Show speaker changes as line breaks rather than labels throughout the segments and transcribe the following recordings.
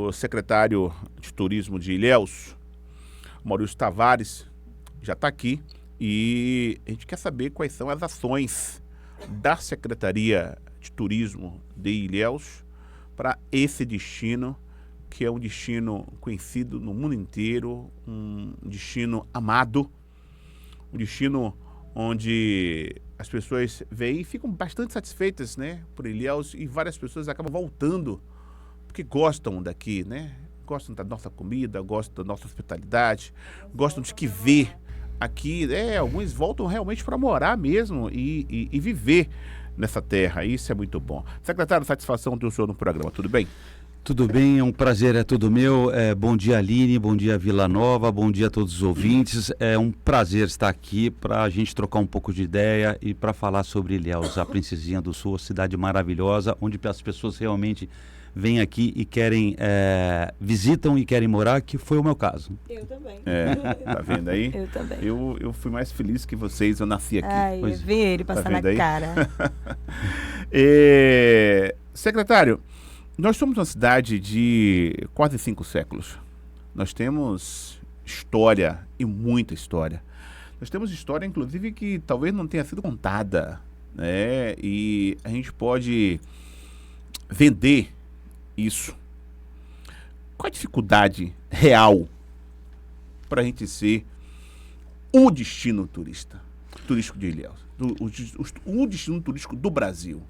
nosso secretário de Turismo de Ilhéus, Maurício Tavares, já está aqui e a gente quer saber quais são as ações da Secretaria de Turismo de Ilhéus para esse destino, que é um destino conhecido no mundo inteiro, um destino amado, um destino onde as pessoas veem e ficam bastante satisfeitas, né, por Ilhéus, e várias pessoas acabam voltando porque gostam daqui, né? Gostam da nossa comida, gostam da nossa hospitalidade, gostam de que ver aqui. Alguns voltam realmente para morar mesmo e viver nessa terra. Isso é muito bom. Secretário, satisfação ter o senhor no programa, tudo bem?
Tudo bem, é um prazer, é tudo meu. Bom dia, Aline, bom dia, Vila Nova, bom dia a todos os ouvintes. É um prazer estar aqui para a gente trocar um pouco de ideia e para falar sobre Ilhéus, a Princesinha do Sul, cidade maravilhosa, onde as pessoas realmente vêm aqui e querem, visitam e querem morar, que foi o meu caso.
Eu também.
Tá vendo aí?
Eu também.
Eu fui mais feliz que vocês, eu nasci aqui.
Ai, eu vi ele passar na cara.
Secretário, nós somos uma cidade de quase 5 séculos. Nós temos história e muita história. Nós temos história, inclusive, que talvez não tenha sido contada, né? E a gente pode vender isso. Qual a dificuldade real para a gente ser o destino turístico de Ilhéus, o destino turístico do Brasil?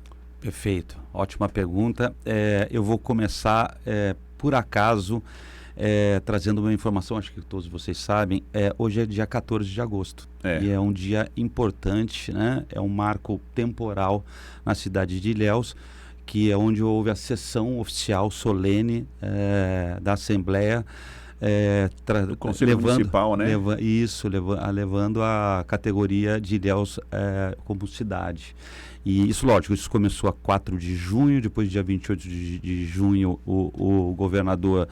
Perfeito, ótima pergunta. Eu vou começar, por acaso, trazendo uma informação, acho que todos vocês sabem, hoje é dia 14 de agosto, e é um dia importante, né? É um marco temporal na cidade de Ilhéus, que é onde houve a sessão oficial solene da Assembleia,
do Conselho Municipal, né?
Levando a categoria de Ilhéus como cidade. E isso, lógico, isso começou a 4 de junho, depois dia 28 de junho o governador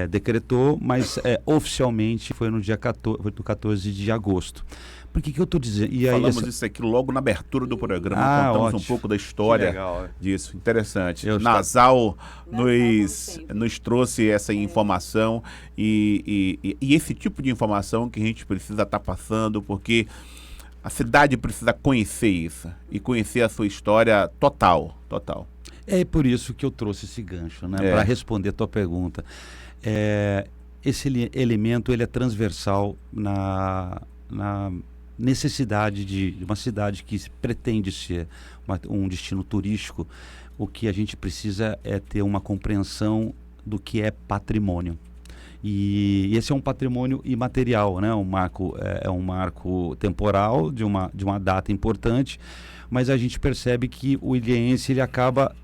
decretou, mas oficialmente foi no dia 14 de agosto. Por que eu estou dizendo? E aí,
falamos isso aqui logo na abertura do programa, contamos um pouco da história disso. Interessante. Nasal nos trouxe essa informação e esse tipo de informação que a gente precisa estar passando, porque a cidade precisa conhecer isso e conhecer a sua história total.
É por isso que eu trouxe esse gancho, né? Para responder a tua pergunta. Esse elemento ele é transversal na necessidade de uma cidade que pretende ser um destino turístico. O que a gente precisa é ter uma compreensão do que é patrimônio. E esse é um patrimônio imaterial, né? É um marco temporal de uma data importante, mas a gente percebe que o ilhéense ele acaba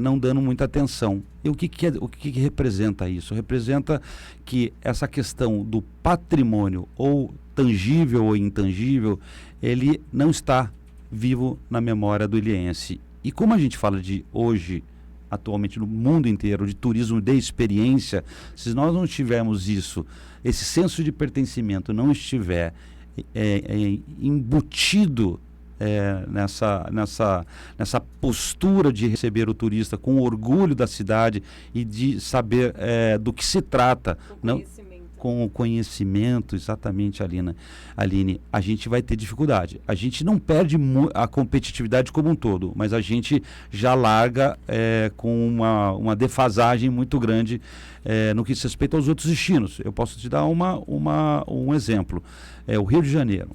não dando muita atenção. E o que representa isso? Representa que essa questão do patrimônio, ou tangível ou intangível, ele não está vivo na memória do ilhéense. E como a gente fala de hoje, atualmente no mundo inteiro, de turismo de experiência, se nós não tivermos isso, esse senso de pertencimento não estiver embutido nessa postura de receber o turista com orgulho da cidade e de saber do que se trata, com o conhecimento, exatamente, Aline, a gente vai ter dificuldade. A gente não perde a competitividade como um todo, mas a gente já larga com uma defasagem muito grande no que diz respeito aos outros destinos. Eu posso te dar um exemplo. O Rio de Janeiro,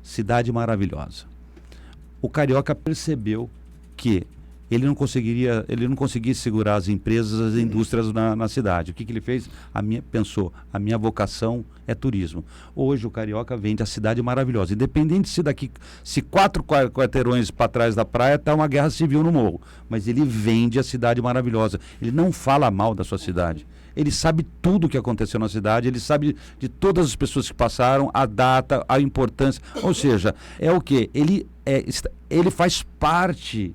cidade maravilhosa. O carioca percebeu que ele não conseguia segurar as empresas, as indústrias na cidade. O que ele fez? Pensou, a minha vocação é turismo. Hoje o carioca vende a cidade maravilhosa. Independente se 4 quarteirões para trás da praia está uma guerra civil no morro. Mas ele vende a cidade maravilhosa. Ele não fala mal da sua cidade. Ele sabe tudo o que aconteceu na cidade, ele sabe de todas as pessoas que passaram, a data, a importância. Ou seja, é o quê? Ele faz parte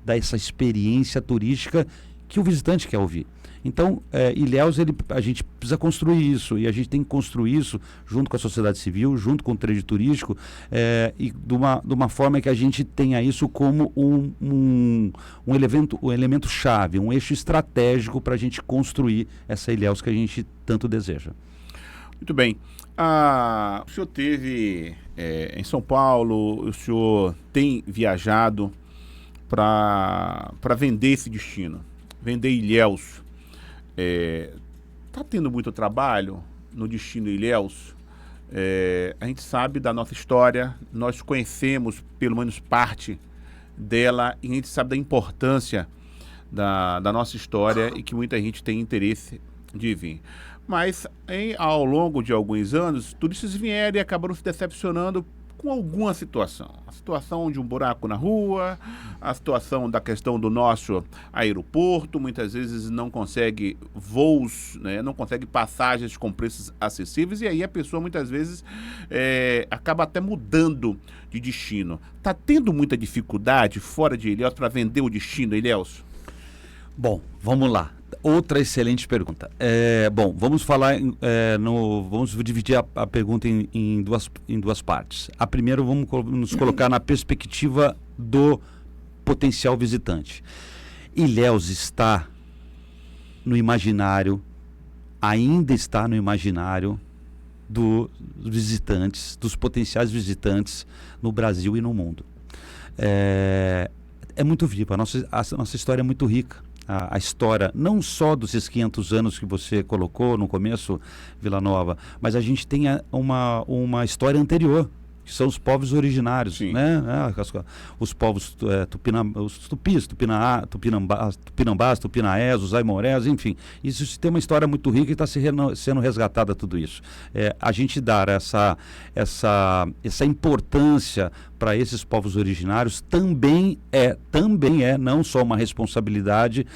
dessa experiência turística que o visitante quer ouvir. Então, Ilhéus, a gente precisa construir isso, e a gente tem que construir isso junto com a sociedade civil, junto com o trade turístico, e de uma forma que a gente tenha isso como um elemento chave, um eixo estratégico para a gente construir essa Ilhéus que a gente tanto deseja.
Muito bem. O senhor esteve em São Paulo, o senhor tem viajado para vender esse destino, vender Ilhéus. Está tendo muito trabalho no destino Ilhéus. A gente sabe da nossa história, nós conhecemos pelo menos parte dela, e a gente sabe da importância da nossa história e que muita gente tem interesse de vir. Mas ao longo de alguns anos, turistas vieram e acabaram se decepcionando com alguma situação. A situação de um buraco na rua, a situação da questão do nosso aeroporto, muitas vezes não consegue voos, né, não consegue passagens com preços acessíveis, e aí a pessoa muitas vezes acaba até mudando de destino. Está tendo muita dificuldade fora de Ilhéus para vender o destino, Ilhéus?
Bom, vamos lá. Outra excelente pergunta. Bom, vamos falar, vamos dividir a pergunta em duas partes. A primeira, vamos nos colocar na perspectiva do potencial visitante. Ilhéus está no imaginário, ainda está no imaginário dos visitantes, dos potenciais visitantes no Brasil e no mundo. É muito viva, a nossa história é muito rica. A história, não só dos 500 anos que você colocou no começo, Vila Nova, mas a gente tem uma história anterior, que são os povos originários, né? Os povos os tupis, tupinambás, tupinaés, os aimorés, enfim. Isso tem uma história muito rica e está sendo resgatada tudo isso. A gente dar essa importância para esses povos originários também é não só uma responsabilidade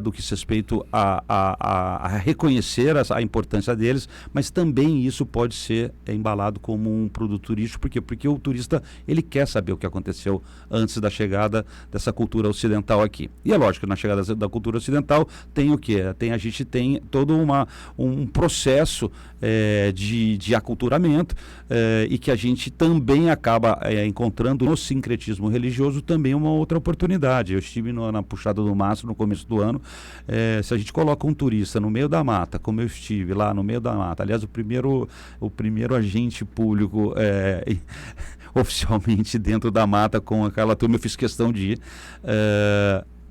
do que diz respeito a reconhecer a importância deles, mas também isso pode ser embalado como um produto turístico. Por quê? Porque o turista, ele quer saber o que aconteceu antes da chegada dessa cultura ocidental aqui. E é lógico que na chegada da cultura ocidental tem o quê? A gente tem todo um processo de aculturamento e que a gente também acaba encontrando no sincretismo religioso também uma outra oportunidade. Eu estive na Puxada do Mastro no começo do ano. Se a gente coloca um turista no meio da mata, como eu estive lá no meio da mata, aliás, o primeiro agente público oficialmente dentro da mata com aquela turma, eu fiz questão de ir.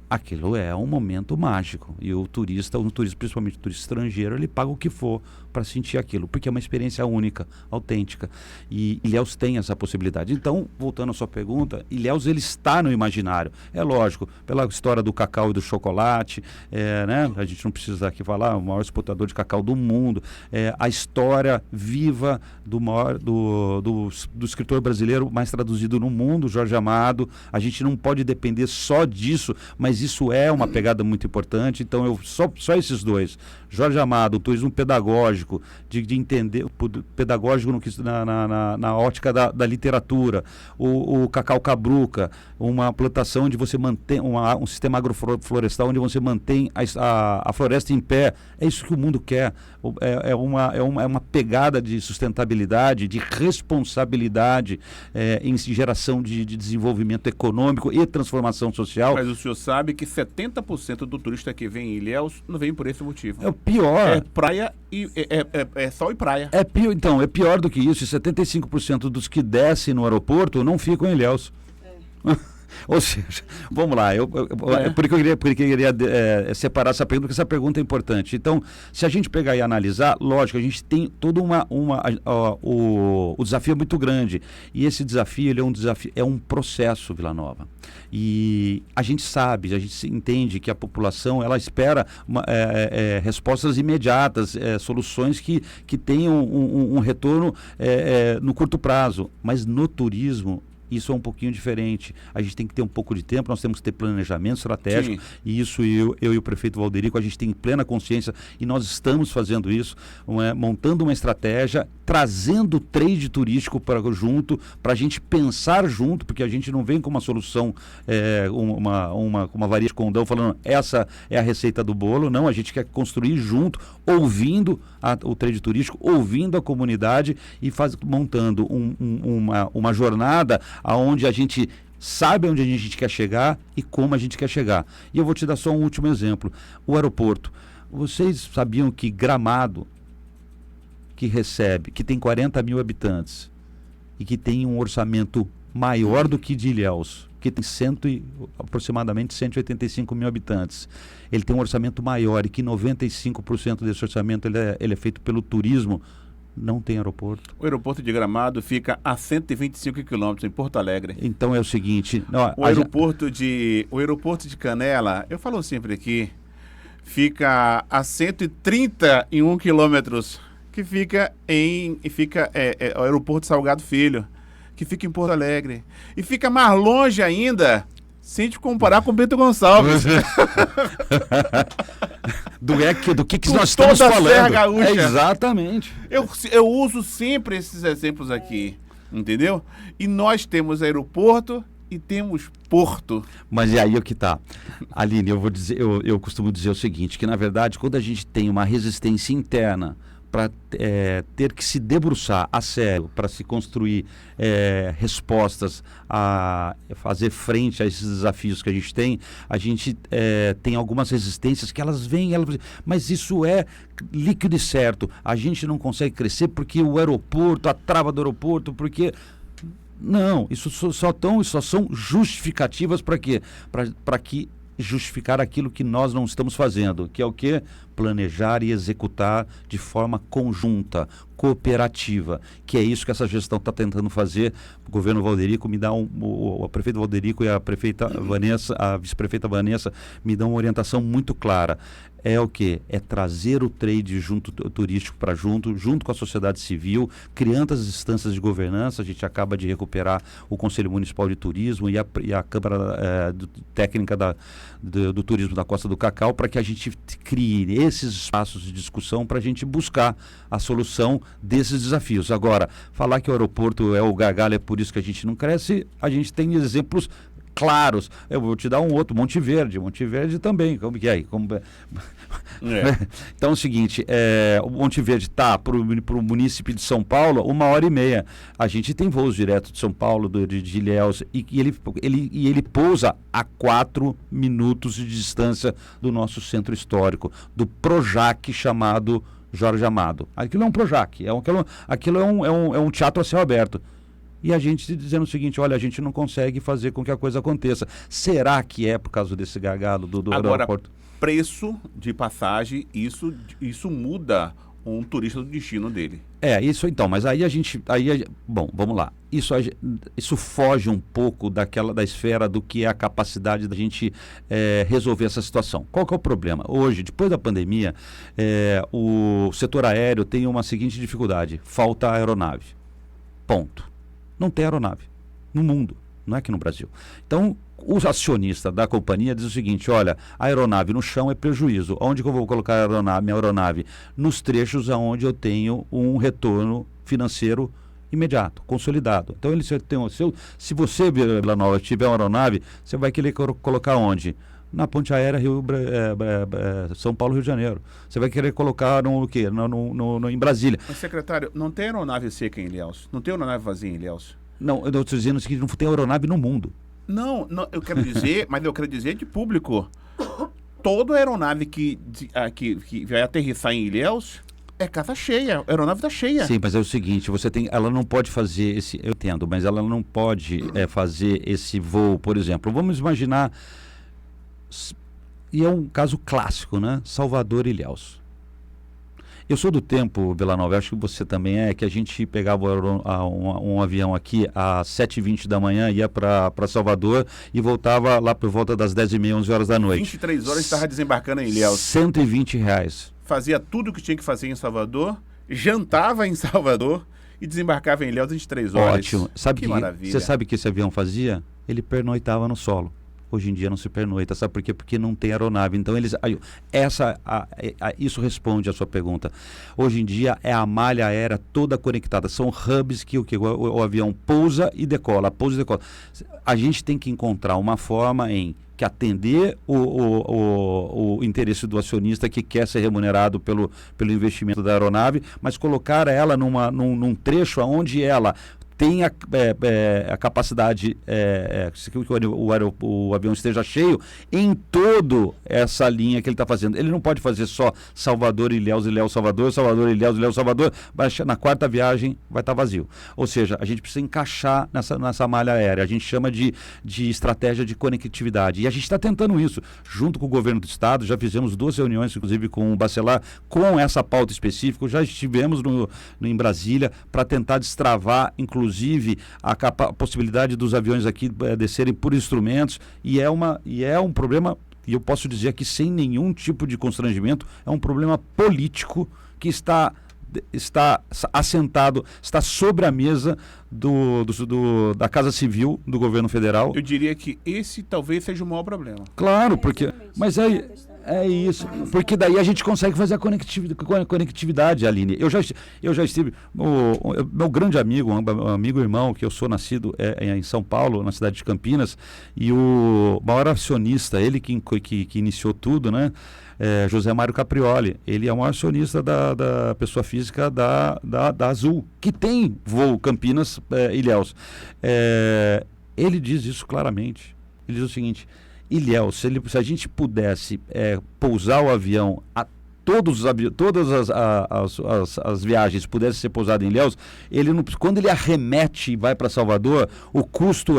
Aquilo é um momento mágico, e o turista, principalmente o turista estrangeiro, ele paga o que for para sentir aquilo, porque é uma experiência única, autêntica, e Ilhéus tem essa possibilidade. Então, voltando à sua pergunta, Ilhéus, ele está no imaginário, é lógico, pela história do cacau e do chocolate, né? A gente não precisa aqui falar, o maior exportador de cacau do mundo, a história viva do escritor brasileiro mais traduzido no mundo, Jorge Amado. A gente não pode depender só disso, mas isso é uma pegada muito importante. Então, só esses dois, Jorge Amado, o turismo pedagógico, de entender, pedagógico na ótica da literatura, o cacau cabruca, uma plantação onde você mantém um sistema agroflorestal onde você mantém a floresta em pé. É isso que o mundo quer. É uma pegada de sustentabilidade, de responsabilidade em geração de desenvolvimento econômico e transformação social.
Mas o senhor sabe que 70% do turista que vem em Ilhéus não vem por esse motivo.
É o pior.
É praia e sol e praia.
Então, é pior do que isso. 75% dos que descem no aeroporto não ficam em Ilhéus. Ou seja, vamos lá, por que eu queria separar essa pergunta, porque essa pergunta é importante. Então, se a gente pegar e analisar, lógico, a gente tem todo o desafio é muito grande, e esse desafio, ele é um processo, Vila Nova. E a gente entende que a população, ela espera respostas imediatas, soluções que tenham um retorno no curto prazo, mas no turismo Isso é um pouquinho diferente. A gente tem que ter um pouco de tempo, nós temos que ter planejamento estratégico. Sim. E isso eu e o prefeito Valderico, a gente tem plena consciência e nós estamos fazendo isso, montando uma estratégia, trazendo o trade turístico junto, para a gente pensar junto, porque a gente não vem com uma solução, uma varia de condão falando essa é a receita do bolo. Não, a gente quer construir junto, ouvindo o trade turístico, ouvindo a comunidade e montando uma jornada onde a gente sabe onde a gente quer chegar e como a gente quer chegar. E eu vou te dar só um último exemplo. O aeroporto. Vocês sabiam que Gramado, que tem 40 mil habitantes e que tem um orçamento maior do que de Ilhéus, que tem aproximadamente 185 mil habitantes, ele tem um orçamento maior e que 95% desse orçamento ele é feito pelo turismo, não tem aeroporto.
O aeroporto de Gramado fica a 125 quilômetros em Porto Alegre.
Então é o seguinte...
O aeroporto de Canela, eu falo sempre aqui, fica a 131 quilômetros, que fica o aeroporto Salgado Filho, que fica em Porto Alegre. E fica mais longe ainda, sem te comparar com Bento Gonçalves.
do que nós estamos falando.
Serra Gaúcha.
Exatamente.
Eu uso sempre esses exemplos aqui, entendeu? E nós temos aeroporto e temos porto.
Mas e aí o que tá? Aline, eu costumo dizer o seguinte, que na verdade quando a gente tem uma resistência interna para ter que se debruçar a sério, para se construir respostas, a fazer frente a esses desafios que a gente tem algumas resistências que elas vêm, mas isso é líquido e certo. A gente não consegue crescer porque o aeroporto, a trava do aeroporto, porque... Não, isso só são justificativas para quê? Para que justificar aquilo que nós não estamos fazendo, que é o quê? Planejar e executar de forma conjunta, cooperativa, que é isso que essa gestão está tentando fazer. O governo Valderico me dá o prefeito Valderico e a prefeita Vanessa, a vice-prefeita Vanessa, me dão uma orientação muito clara. É o quê? É trazer o trade turístico para junto com a sociedade civil, criando as instâncias de governança. A gente acaba de recuperar o Conselho Municipal de Turismo e a Câmara Técnica do Turismo da Costa do Cacau, para que a gente crie esses espaços de discussão para a gente buscar a solução desses desafios. Agora, falar que o aeroporto é o gargalo, é por isso que a gente não cresce, a gente tem exemplos claros. Eu vou te dar um outro, Monte Verde também, como que é? Então é o seguinte, o Monte Verde está para o município de São Paulo 1h30. A gente tem voos diretos de São Paulo, de Ilhéus, e ele pousa a 4 minutos de distância do nosso centro histórico, do Projac chamado Jorge Amado. Aquilo é um Projac, aquilo é um teatro a céu aberto. E a gente dizendo o seguinte, olha, a gente não consegue fazer com que a coisa aconteça. Será que é por causa desse gargalo do aeroporto?
Preço de passagem, isso muda um turista do destino dele.
Isso então, mas bom, vamos lá. Isso foge um pouco da esfera do que é a capacidade da gente resolver essa situação. Qual que é o problema? Hoje, depois da pandemia, o setor aéreo tem uma seguinte dificuldade: falta aeronave. Ponto. Não tem aeronave no mundo, não é aqui no Brasil. Então, o acionista da companhia diz o seguinte: olha, a aeronave no chão é prejuízo. Onde que eu vou colocar minha aeronave? Nos trechos onde eu tenho um retorno financeiro imediato, consolidado. Então, se você, Vila Nova, tiver uma aeronave, você vai querer colocar onde? Na ponte aérea São Paulo, Rio de Janeiro. Você vai querer colocar em Brasília.
Mas, secretário, não tem aeronave seca em Ilhéus? Não tem aeronave vazia em Ilhéus?
Não, eu estou dizendo o seguinte: não tem aeronave no mundo.
Não, eu quero dizer, mas eu quero dizer de público. Toda aeronave que vai aterrissar em Ilhéus é casa cheia, a aeronave está cheia.
Sim, mas é o seguinte, ela não pode fazer eu entendo, mas ela não pode fazer esse voo, por exemplo. Vamos imaginar... E é um caso clássico, né? Salvador e Ilhéus. Eu sou do tempo, Vila Nova, acho que você também que a gente pegava um avião aqui às 7h20 da manhã, ia para Salvador e voltava lá por volta das 10h30, 11 horas da noite.
23 horas estava desembarcando em Ilhéus.
R$120.
Fazia tudo o que tinha que fazer em Salvador, jantava em Salvador e desembarcava em Ilhéus em 3 horas.
Ótimo.
Que maravilha.
Você sabe o que esse avião fazia? Ele pernoitava no solo. Hoje em dia não se pernoita, sabe por quê? Porque não tem aeronave. Então isso responde à sua pergunta. Hoje em dia é a malha aérea toda conectada. São hubs que o avião pousa e decola, A gente tem que encontrar uma forma que atender o interesse do acionista que quer ser remunerado pelo investimento da aeronave, mas colocar ela num trecho onde ela tem a capacidade que o avião esteja cheio em toda essa linha que ele está fazendo. Ele não pode fazer só Salvador, Ilhéus, Salvador, Salvador, Ilhéus, Salvador. Na 4ª viagem vai estar vazio. Ou seja, a gente precisa encaixar nessa malha aérea. A gente chama de estratégia de conectividade. E a gente está tentando isso. Junto com o governo do estado, já fizemos 2 reuniões, inclusive com o Bacelar, com essa pauta específica. Já estivemos em Brasília para tentar destravar, inclusive, a possibilidade dos aviões aqui descerem por instrumentos, e é um problema, e eu posso dizer aqui sem nenhum tipo de constrangimento, é um problema político que está assentado, está sobre a mesa da Casa Civil do governo federal.
Eu diria que esse talvez seja o maior problema.
Claro, porque... Mas é isso, porque daí a gente consegue fazer a conectividade, Aline. Eu já estive... Meu grande amigo, amigo irmão, que eu sou nascido em São Paulo, na cidade de Campinas, e o maior acionista, ele que iniciou tudo, né? José Mário Caprioli. Ele é o maior acionista da pessoa física da Azul, que tem voo Campinas-Ilhéus. Ele diz isso claramente. Ele diz o seguinte: Ilhéus, se a gente pudesse pousar o avião, todas as viagens pudessem ser pousadas em Ilhéus, quando ele arremete e vai para Salvador, o custo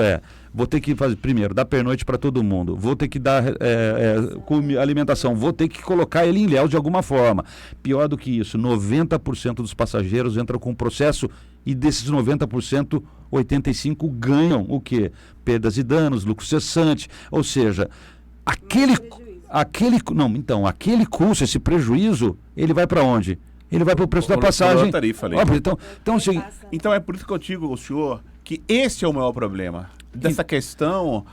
vou ter que fazer, primeiro, dar pernoite para todo mundo, vou ter que dar alimentação, vou ter que colocar ele em Ilhéus de alguma forma. Pior do que isso, 90% dos passageiros entram com processo, e desses 90%, 85% ganham o quê? Perdas e danos, lucro cessante, ou seja, aquele custo, esse prejuízo, ele vai para onde? Ele vai para o preço da passagem.
Tarifa ali. Então é por isso que eu digo ao senhor que esse é o maior problema. Dessa questão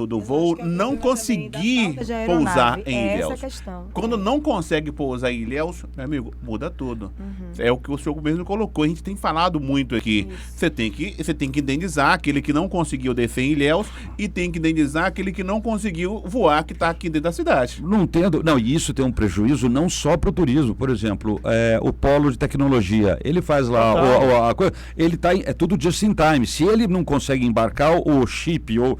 do voo não conseguir pousar em Ilhéus. Quando não consegue pousar em Ilhéus, meu amigo, muda tudo. É o que o senhor mesmo colocou. A gente tem falado muito aqui. Você tem que indenizar aquele que não conseguiu descer em Ilhéus e tem que indenizar aquele que não conseguiu voar, que está aqui dentro da cidade.
E isso tem um prejuízo não só para o turismo. Por exemplo, o polo de tecnologia, ele faz lá a coisa, ele tá é tudo just in time. Se ele não consegue embarcar o chip ou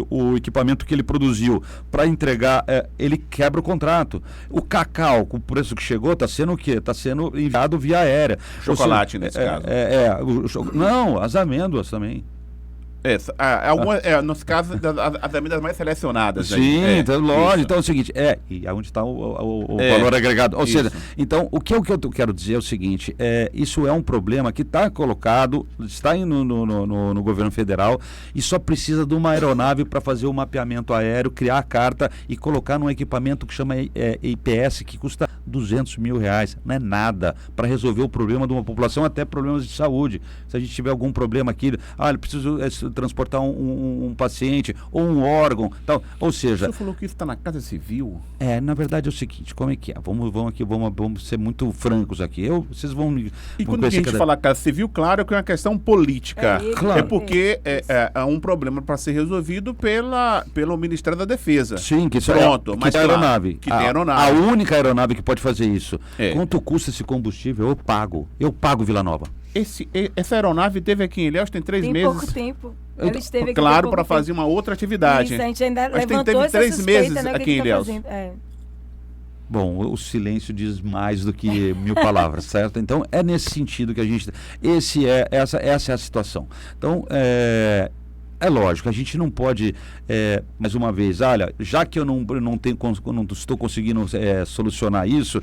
o equipamento que ele produziu para entregar, ele quebra o contrato. O cacau, com o preço que chegou, está sendo o quê? Está sendo enviado via aérea.
Chocolate, nesse caso.
Não, as amêndoas também.
Nos casos, as amêndoas mais selecionadas.
Sim, então, lógico. Então é o seguinte, e onde está o valor agregado. Ou seja, então, o que eu quero dizer é o seguinte, isso é um problema que está colocado, está no governo federal, e só precisa de uma aeronave para fazer o mapeamento aéreo, criar a carta e colocar num equipamento que chama IPS, que custa R$200 mil. Não é nada para resolver o problema de uma população, até problemas de saúde. Se a gente tiver algum problema aqui, ele precisa transportar um paciente ou um órgão, tal. Ou seja...
Você falou que isso está na Casa Civil?
Na verdade é o seguinte, como é que é? Vamos ser muito francos aqui. Vocês vão...
E quando a gente fala Casa Civil, claro que é uma questão política.
Claro.
Porque é um problema para ser resolvido pelo Ministério da Defesa.
Sim, que isso
mas
tem aeronave.
Que tem aeronave.
A única aeronave que pode fazer isso. Quanto custa esse combustível? Eu pago Vila Nova.
Essa aeronave esteve aqui em Ilhéus tem 3 meses.
Tem pouco tempo. Ela esteve aqui
claro, para fazer uma outra atividade.
Isso, a gente ainda
mas
levantou
teve
essa
3
suspeita,
meses
né,
aqui em Ilhéus.
Bom, o silêncio diz mais do que 1000 palavras, certo? Então, é nesse sentido que a gente... Essa é a situação. Então, é lógico, a gente não pode, mais uma vez, olha, já que eu não estou conseguindo solucionar isso,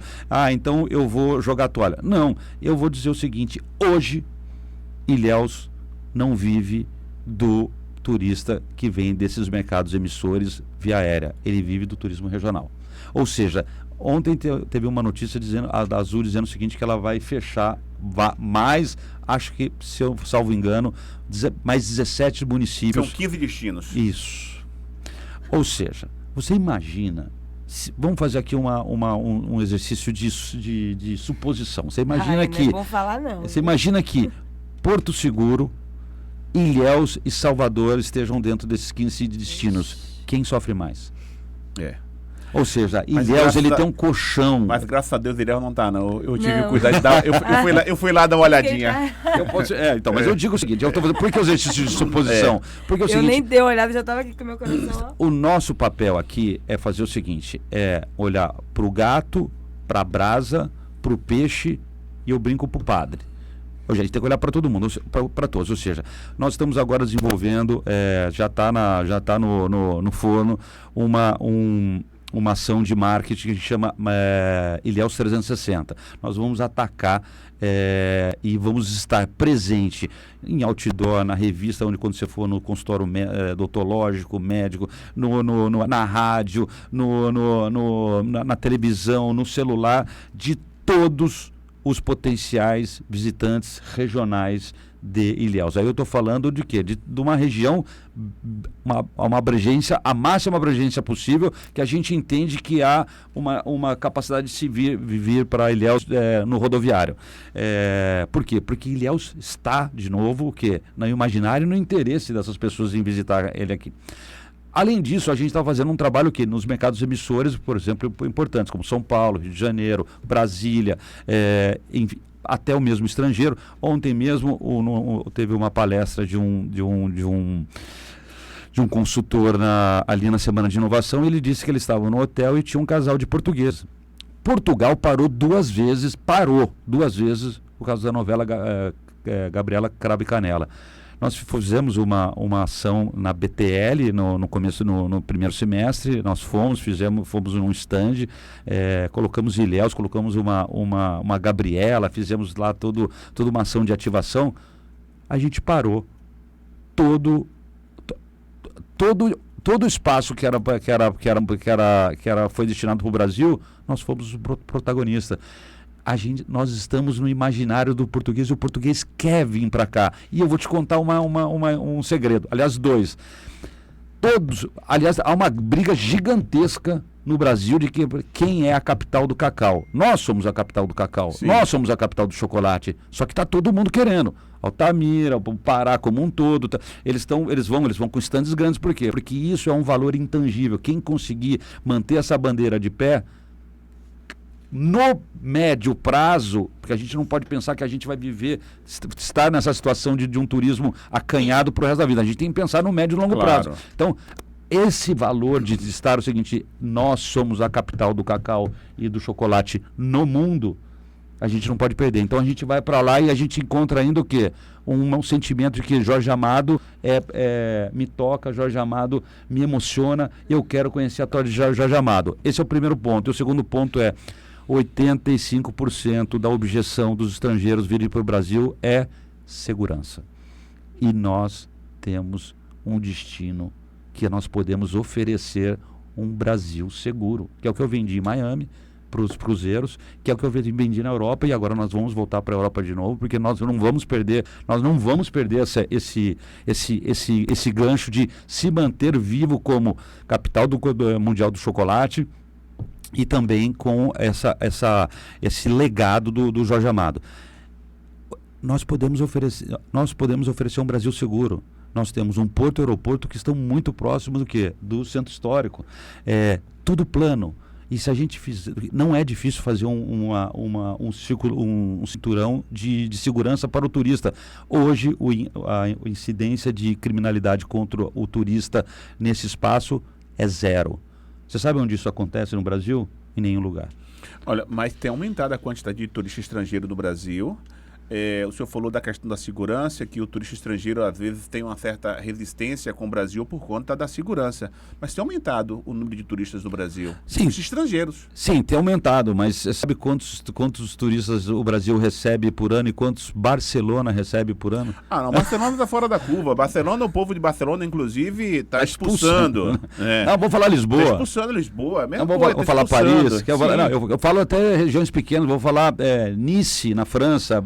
então eu vou jogar a toalha. Não, eu vou dizer o seguinte, hoje, Ilhéus não vive do turista que vem desses mercados emissores via aérea, ele vive do turismo regional. Ou seja, ontem teve uma notícia dizendo, a da Azul dizendo o seguinte, que ela vai fechar mais, acho que, se eu salvo engano, mais 17 municípios.
São 15 destinos.
Isso. Ou seja, você imagina, vamos fazer aqui um exercício de suposição. Você imagina que...
Não vou falar não.
Você imagina que Porto Seguro, Ilhéus e Salvador estejam dentro desses 15 destinos. Quem sofre mais? Ou seja, Ilhéus, ele tem um colchão.
Mas graças a Deus Ilhéus não tá, não. Eu tive cuidado de dar... Eu fui lá dar uma olhadinha.
Mas eu digo o seguinte, eu tô fazendo, por que o exercício de suposição? Porque é o seguinte,
nem dei uma olhada, já estava aqui com o meu coração.
O nosso papel aqui é fazer o seguinte, é olhar pro gato, pra brasa, pro peixe e eu brinco pro padre. Hoje a gente tem que olhar para todo mundo, para todos. Ou seja, nós estamos agora desenvolvendo, já está no forno, uma ação de marketing que a gente chama Ilhéus 360. Nós vamos atacar e vamos estar presente em outdoor, na revista, quando você for no consultório odontológico, médico, na rádio, na televisão, no celular, de todos os potenciais visitantes regionais de Ilhéus. Aí eu estou falando de quê? De uma região, uma abrangência, a máxima abrangência possível, que a gente entende que há uma capacidade de se vir para Ilhéus no rodoviário. Por quê? Porque Ilhéus está, de novo, o quê? No imaginário e no interesse dessas pessoas em visitar ele aqui. Além disso, a gente está fazendo um trabalho que nos mercados emissores, por exemplo, importantes, como São Paulo, Rio de Janeiro, Brasília, enfim, até o mesmo estrangeiro. Ontem mesmo teve uma palestra de um consultor ali na Semana de Inovação, e ele disse que ele estava no hotel e tinha um casal de português. Portugal parou duas vezes por causa da novela Gabriela Cravo e Canela. Nós fizemos uma ação na BTL no começo, no primeiro semestre. Nós fomos num stand, colocamos Ilhéus, colocamos uma Gabriela, fizemos lá toda uma ação de ativação. A gente parou todo o espaço que foi destinado para o Brasil. Nós fomos o protagonista. Nós estamos no imaginário do português e o português quer vir para cá. E eu vou te contar um segredo. Aliás, dois. Há uma briga gigantesca no Brasil de quem é a capital do cacau. Nós somos a capital do cacau. Sim. Nós somos a capital do chocolate. Só que está todo mundo querendo. Altamira, o Pará como um todo. Eles vão com estandes grandes. Por quê? Porque isso é um valor intangível. Quem conseguir manter essa bandeira de pé, no médio prazo, porque a gente não pode pensar que a gente vai estar nessa situação de um turismo acanhado para o resto da vida. A gente tem que pensar no médio e longo prazo. Então, esse valor de estar o seguinte, nós somos a capital do cacau e do chocolate no mundo, a gente não pode perder. Então a gente vai para lá e a gente encontra ainda o quê? Um sentimento de que Jorge Amado me toca, Jorge Amado me emociona, eu quero conhecer a história de Jorge Amado. Esse é o primeiro ponto. E o segundo ponto é 85% da objeção dos estrangeiros virem para o Brasil é segurança. E nós temos um destino que nós podemos oferecer um Brasil seguro, que é o que eu vendi em Miami para os cruzeiros, que é o que eu vendi na Europa, e agora nós vamos voltar para a Europa de novo, porque nós não vamos perder esse gancho de se manter vivo como capital mundial do chocolate, e também com esse legado do Jorge Amado. Nós podemos oferecer um Brasil seguro. Nós temos um porto e aeroporto que estão muito próximos do centro histórico. Tudo plano. E se a gente fizer, não é difícil fazer um cinturão de segurança para o turista. Hoje, a incidência de criminalidade contra o turista nesse espaço é zero. Você sabe onde isso acontece no Brasil? Em nenhum lugar.
Olha, mas tem aumentado a quantidade de turista estrangeiro no Brasil. O senhor falou da questão da segurança, que o turista estrangeiro às vezes tem uma certa resistência com o Brasil por conta da segurança. Mas tem aumentado o número de turistas no Brasil.
Sim.
Os estrangeiros.
Sim, tem aumentado, mas você sabe quantos turistas o Brasil recebe por ano e quantos Barcelona recebe por ano?
Ah, não, Barcelona está fora da curva. Barcelona, o povo de Barcelona, inclusive, está expulsando.
Não, vou falar Lisboa.
Está expulsando Lisboa.
Não, vou falar Paris. Eu falo até regiões pequenas, vou falar Nice, na França.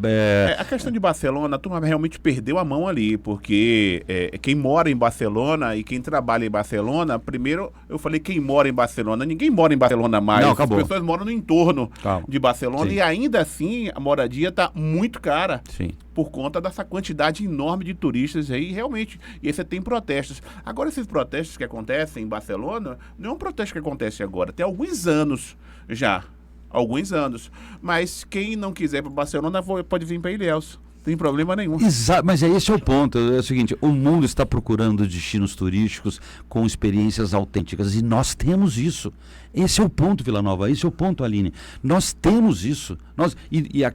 A questão de Barcelona, a turma realmente perdeu a mão ali, porque quem mora em Barcelona e quem trabalha em Barcelona, primeiro eu falei quem mora em Barcelona, ninguém mora em Barcelona mais.
Não, acabou.
As pessoas moram no entorno de Barcelona.
Sim.
E ainda assim a moradia está muito cara.
Sim.
Por conta dessa quantidade enorme de turistas aí, realmente. E aí você tem protestos. Agora, esses protestos que acontecem em Barcelona, não é um protesto que acontece agora, tem alguns anos já. Alguns anos. Mas quem não quiser ir para Barcelona pode vir para Ilhéus. Não tem problema nenhum.
Exato, mas esse é o ponto. É o seguinte, o mundo está procurando destinos turísticos com experiências autênticas e nós temos isso. Esse é o ponto, Vila Nova, esse é o ponto, Aline. Nós temos isso.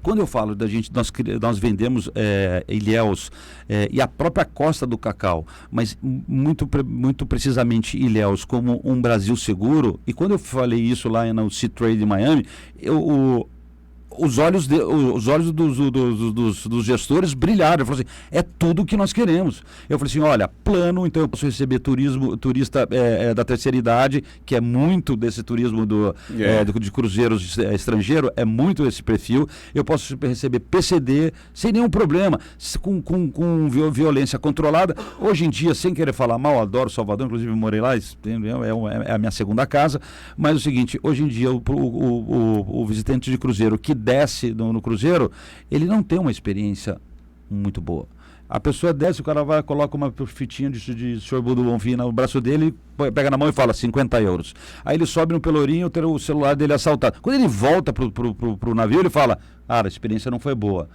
Quando eu falo da gente, nós vendemos Ilhéus e a própria Costa do Cacau, mas muito precisamente Ilhéus como um Brasil seguro. E quando eu falei isso lá no Sea Trade em Miami, os olhos dos gestores brilharam. Eu falei assim, é tudo o que nós queremos. Eu falei assim, olha, plano, então eu posso receber turista da terceira idade, que é muito desse turismo de cruzeiros estrangeiro, é muito esse perfil. Eu posso receber PCD sem nenhum problema, com violência controlada. Hoje em dia, sem querer falar mal, adoro Salvador, inclusive morei lá, é a minha segunda casa, mas é o seguinte, hoje em dia o visitante de cruzeiro que desce no cruzeiro, ele não tem uma experiência muito boa. A pessoa desce, o cara vai, coloca uma fitinha de sorbo do Bonfim no braço dele, pega na mão e fala 50 euros. Aí ele sobe no pelourinho, tem o celular dele assaltado. Quando ele volta pro navio, ele fala, a experiência não foi boa.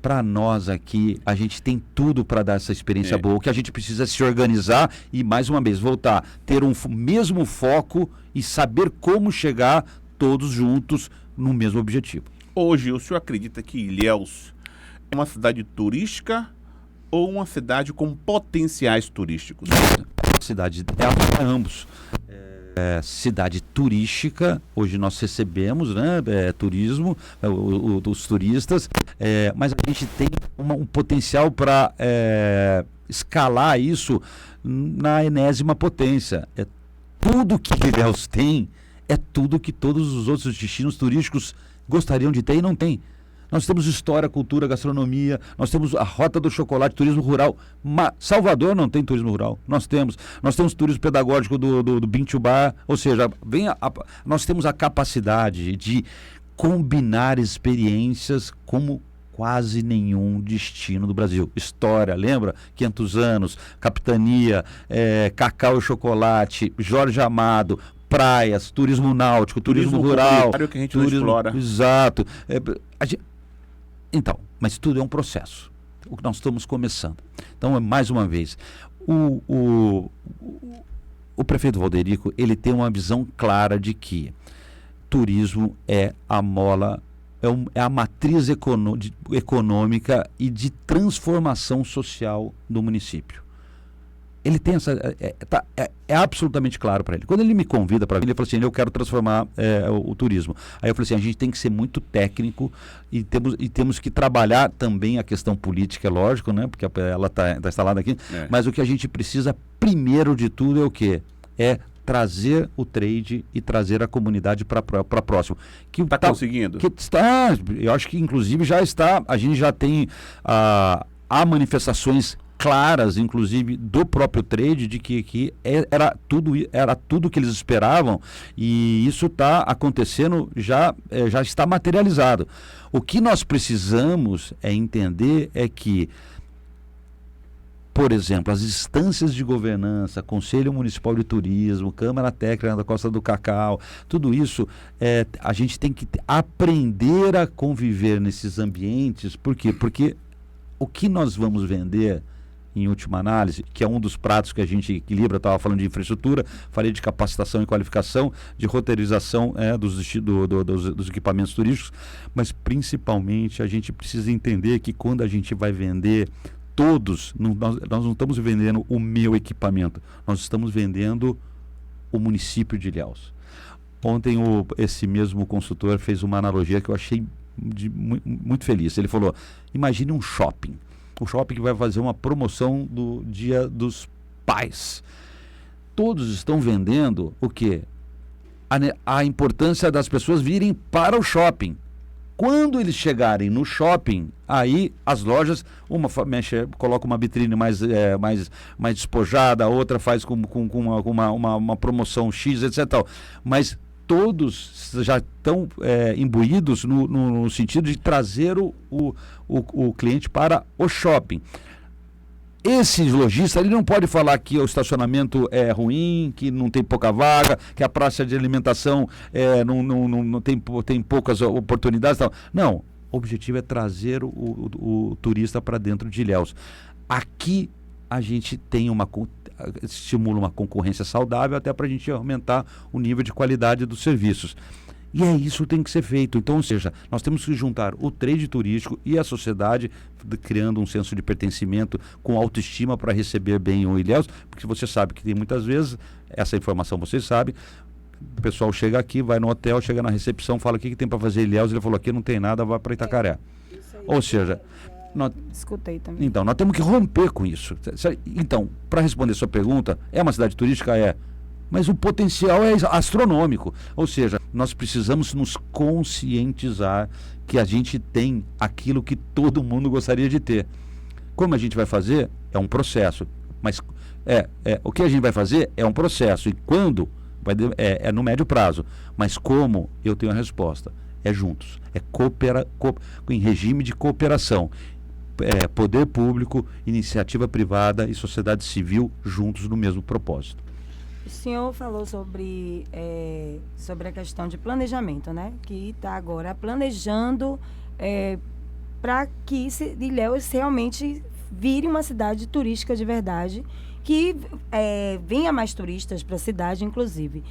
Para nós aqui, a gente tem tudo para dar essa experiência boa. O que a gente precisa é se organizar e, mais uma vez, voltar, ter um mesmo foco e saber como chegar todos juntos no mesmo objetivo.
Hoje, o senhor acredita que Ilhéus é uma cidade turística ou uma cidade com potenciais turísticos?
Cidade é ambos. Cidade turística, hoje nós recebemos turismo, os turistas, mas a gente tem um potencial para escalar isso na enésima potência. Tudo que Ilhéus tem é tudo que todos os outros destinos turísticos gostariam de ter e não tem. Nós temos história, cultura, gastronomia, nós temos a Rota do Chocolate, turismo rural. Salvador não tem turismo rural. Nós temos turismo pedagógico do Bean to Bar, ou seja, nós temos a capacidade de combinar experiências como quase nenhum destino do Brasil. História, lembra? 500 anos, capitania, cacau e chocolate, Jorge Amado, praias, turismo náutico, turismo rural,
que a gente não explora.
Exato. Então, mas tudo é um processo. O que nós estamos começando. Então, mais uma vez, o prefeito Valderico, ele tem uma visão clara de que turismo é a mola, é a matriz econômica e de transformação social do município. Ele tem essa... É absolutamente claro para ele. Quando ele me convida para vir, ele falou assim, eu quero transformar o turismo. Aí eu falei assim, a gente tem que ser muito técnico e temos que trabalhar também a questão política, é lógico, né? Porque ela está instalada aqui. Mas o que a gente precisa, primeiro de tudo, é o quê? É trazer o trade e trazer a comunidade para próximo.
Está conseguindo?
Eu acho que inclusive já está, a gente já tem há manifestações claras, inclusive, do próprio trade, de que era tudo que eles esperavam, e isso está acontecendo, já está materializado. O que nós precisamos entender é que, por exemplo, as instâncias de governança, Conselho Municipal de Turismo, Câmara Técnica da Costa do Cacau, tudo isso, a gente tem que aprender a conviver nesses ambientes. Por quê? Porque o que nós vamos vender em última análise, que é um dos pratos que a gente equilibra. Estava falando de infraestrutura, falei de capacitação e qualificação, de roteirização dos equipamentos turísticos, mas principalmente a gente precisa entender que quando a gente vai vender nós não estamos vendendo o meu equipamento, nós estamos vendendo o município de Ilhéus. Ontem esse mesmo consultor fez uma analogia que eu achei muito feliz. Ele falou, imagine um shopping que vai fazer uma promoção do Dia dos Pais. Todos estão vendendo o quê? A importância das pessoas virem para o shopping. Quando eles chegarem no shopping, aí as lojas, coloca uma vitrine mais despojada, a outra faz com uma promoção X, etc. Mas todos já estão imbuídos no sentido de trazer o cliente para o shopping. Esse lojista, ele não pode falar que o estacionamento é ruim, que não tem pouca vaga, que a praça de alimentação não tem poucas oportunidades. Tal. Não, o objetivo é trazer o turista para dentro de Ilhéus. Aqui a gente tem estimula uma concorrência saudável até para a gente aumentar o nível de qualidade dos serviços. E isso tem que ser feito. Então, ou seja, nós temos que juntar o trade turístico e a sociedade, criando um senso de pertencimento com autoestima para receber bem o Ilhéus, porque você sabe que tem muitas vezes, essa informação vocês sabem, o pessoal chega aqui, vai no hotel, chega na recepção, fala o que tem para fazer Ilhéus, ele falou, aqui não tem nada, vai para Itacaré. Ou seja...
Escutei também.
Então, nós temos que romper com isso. Então, para responder sua pergunta, é uma cidade turística? É. Mas o potencial é astronômico. Ou seja, nós precisamos nos conscientizar que a gente tem aquilo que todo mundo gostaria de ter. Como a gente vai fazer? É um processo. Mas o que a gente vai fazer é um processo. E quando? É no médio prazo. Mas como? Eu tenho a resposta. É juntos. Em regime de cooperação. Poder público, iniciativa privada e sociedade civil juntos no mesmo propósito.
O senhor falou sobre a questão de planejamento, né? Que está agora planejando para que Ilhéus realmente vire uma cidade turística de verdade, que venha mais turistas para a cidade, inclusive.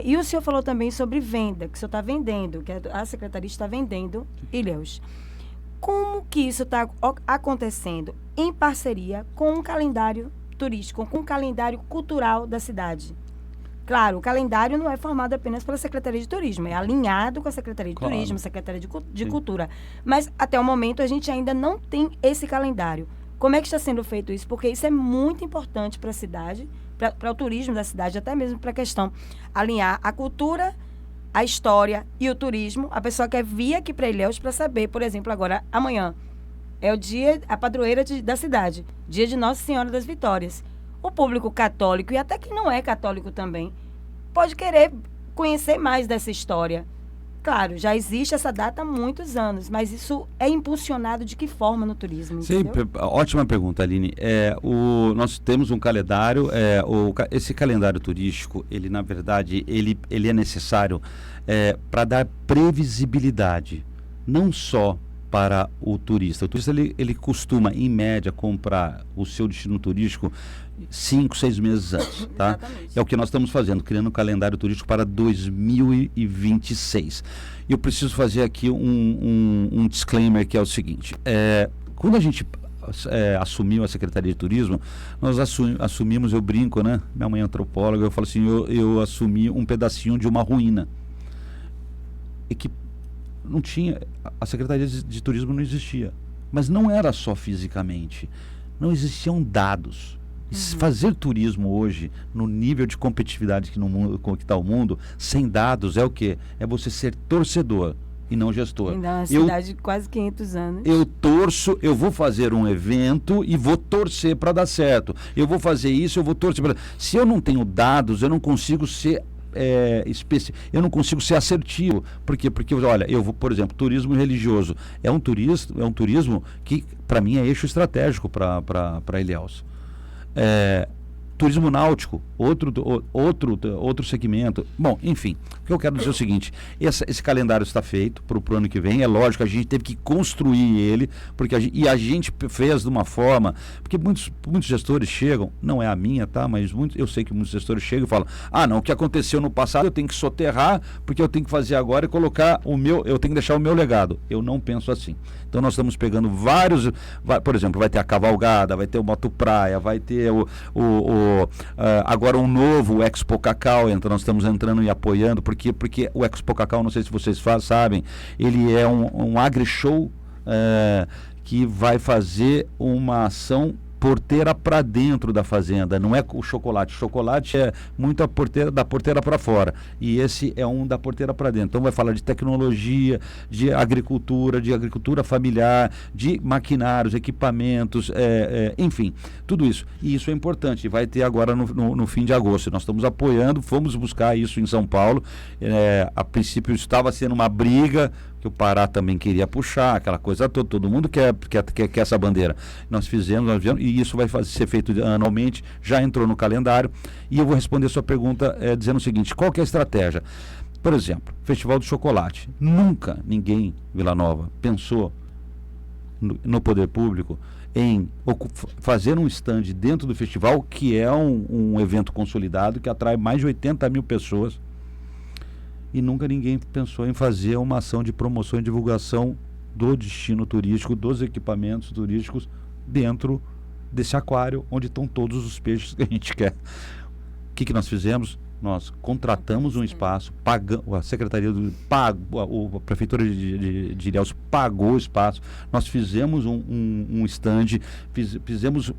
E o senhor falou também sobre venda, que o senhor está vendendo, que a Secretaria está vendendo Ilhéus. Como que isso está acontecendo em parceria com um calendário turístico, com um calendário cultural da cidade? Claro, o calendário não é formado apenas pela Secretaria de Turismo, é alinhado com a Secretaria de Turismo, Secretaria de Cultura. Mas, até o momento, a gente ainda não tem esse calendário. Como é que está sendo feito isso? Porque isso é muito importante para a cidade, para o turismo da cidade, até mesmo para a questão alinhar a cultura, a história e o turismo. A pessoa quer vir aqui para Ilhéus para saber, por exemplo, agora, amanhã, é o dia, a padroeira da cidade, dia de Nossa Senhora das Vitórias. O público católico, e até quem não é católico também, pode querer conhecer mais dessa história. Claro, já existe essa data há muitos anos, mas isso é impulsionado de que forma no turismo?
Sim, ótima pergunta, Aline. Nós temos um calendário, esse calendário turístico, ele na verdade, ele é necessário para dar previsibilidade, não só para o turista. O turista ele costuma, em média, comprar o seu destino turístico 5, 6 meses antes, tá?
Exatamente.
É o que nós estamos fazendo, criando um calendário turístico para 2026. E eu preciso fazer aqui um disclaimer, que é o seguinte: quando a gente assumiu a Secretaria de Turismo, nós assumimos, eu brinco, né? Minha mãe é antropóloga, eu falo assim, eu assumi um pedacinho de uma ruína. E que não tinha, a Secretaria de Turismo não existia, mas não era só fisicamente, não existiam dados. Fazer turismo hoje, no nível de competitividade que está o mundo, sem dados, é o quê? É você ser torcedor e não gestor.
Ainda uma cidade de quase 500 anos.
Eu vou fazer um evento e vou torcer para dar certo. Eu vou fazer isso, eu vou torcer para... Se eu não tenho dados, eu não consigo ser eu não consigo ser assertivo. Por quê? Porque, olha, eu vou, por exemplo, turismo religioso. É um turismo que, para mim, é eixo estratégico para Ilhéus. Turismo náutico, outro segmento. Bom, enfim, o que eu quero dizer é o seguinte, esse calendário está feito para o ano que vem, é lógico, a gente teve que construir ele, porque a gente fez de uma forma, porque muitos gestores chegam, não é a minha, tá? Mas eu sei que muitos gestores chegam e falam, não, o que aconteceu no passado eu tenho que soterrar, porque eu tenho que fazer agora e colocar eu tenho que deixar o meu legado. Eu não penso assim. Então nós estamos pegando por exemplo, vai ter a cavalgada, vai ter o Moto Praia, vai ter agora um novo Expo Cacau, então nós estamos entrando e apoiando, porque o Expo Cacau, não sei se vocês sabem, ele é um agri-show que vai fazer uma ação porteira para dentro da fazenda, não é o chocolate é muito da porteira para fora, e esse é um da porteira para dentro. Então vai falar de tecnologia, de agricultura familiar, de maquinários, equipamentos, enfim, tudo isso, e isso é importante, vai ter agora no fim de agosto. Nós estamos apoiando, fomos buscar isso em São Paulo, a princípio estava sendo uma briga, que o Pará também queria puxar, aquela coisa toda, todo mundo quer essa bandeira. Nós fizemos, e isso vai ser feito anualmente, já entrou no calendário, e eu vou responder a sua pergunta dizendo o seguinte, qual que é a estratégia? Por exemplo, Festival do Chocolate. Nunca ninguém, Vila Nova, pensou no poder público em fazer um stand dentro do festival, que é um evento consolidado, que atrai mais de 80 mil pessoas, e nunca ninguém pensou em fazer uma ação de promoção e divulgação do destino turístico, dos equipamentos turísticos dentro desse aquário onde estão todos os peixes que a gente quer. O que nós fizemos? Nós contratamos um espaço, a Secretaria a Prefeitura de Ilhéus pagou o espaço, nós fizemos um stand, fizemos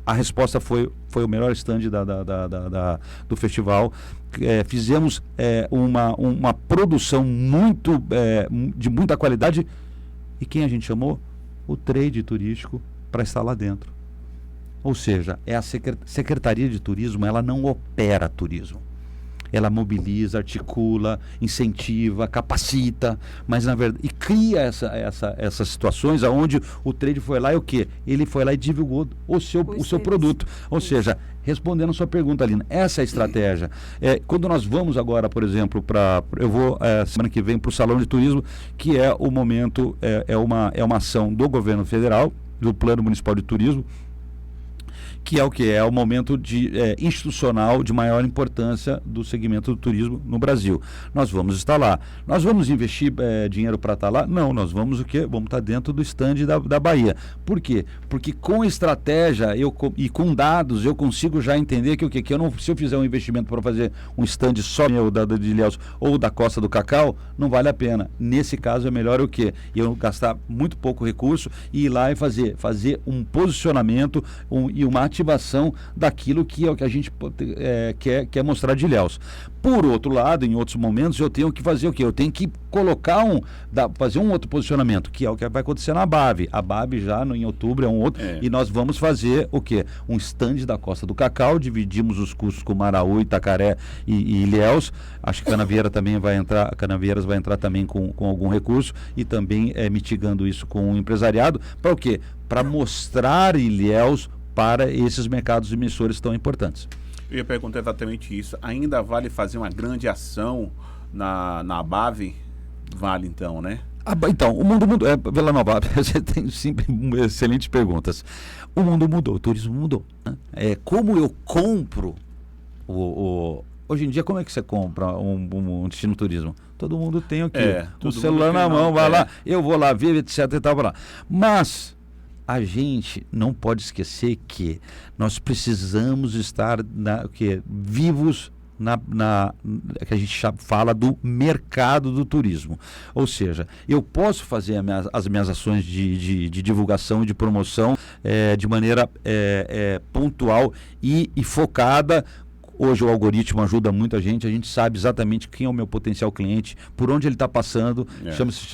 a resposta foi o melhor stand do festival. Fizemos uma produção de muita qualidade, e quem a gente chamou? O trade turístico para estar lá dentro. Ou seja, a Secretaria de Turismo, ela não opera turismo. Ela mobiliza, articula, incentiva, capacita, mas na verdade, e cria essas situações onde o trade foi lá e o quê? Ele foi lá e divulgou o seu produto. Ou seja, respondendo a sua pergunta, Alina, essa é a estratégia. Quando nós vamos agora, por exemplo, eu vou semana que vem para o Salão de Turismo, que é o momento, é uma ação do governo federal, do Plano Municipal de Turismo, que é o que? É o momento institucional de maior importância do segmento do turismo no Brasil. Nós vamos estar lá. Nós vamos investir dinheiro para estar lá? Não, nós vamos o quê? Vamos estar dentro do stand da Bahia. Por quê? Porque com estratégia e com dados eu consigo já entender que o quê? Que se eu fizer um investimento para fazer um stand só meu de Ilhéus ou da Costa do Cacau, não vale a pena. Nesse caso é melhor o quê? Eu gastar muito pouco recurso e ir lá e fazer um posicionamento e uma ativação daquilo que é o que a gente quer mostrar de Ilhéus. Por outro lado, em outros momentos, eu tenho que fazer o quê? Eu tenho que colocar fazer um outro posicionamento, que é o que vai acontecer na BAV. A BAV já em outubro é um outro, e nós vamos fazer o quê? Um stand da Costa do Cacau, dividimos os custos com Maraú, Itacaré e Ilhéus. Acho que Canavieiras vai entrar também com algum recurso, e também mitigando isso com o empresariado, para o quê? Para mostrar Ilhéus para esses mercados emissores tão importantes.
Eu ia perguntar exatamente isso. Ainda vale fazer uma grande ação na BAV? Vale então, né?
Então, o mundo mudou. Vila Nova, você tem sempre excelentes perguntas. O mundo mudou, o turismo mudou, né? Como eu compro hoje em dia, como é que você compra um destino turismo? Todo mundo tem o quê? O celular na mão, vai lá, eu vou lá ver, etc e tal, lá. Mas a gente não pode esquecer que nós precisamos estar vivos que a gente fala do mercado do turismo. Ou seja, eu posso fazer as minhas ações de divulgação e de promoção de maneira pontual e focada. Hoje o algoritmo ajuda muito a gente sabe exatamente quem é o meu potencial cliente, por onde ele está passando, chama-se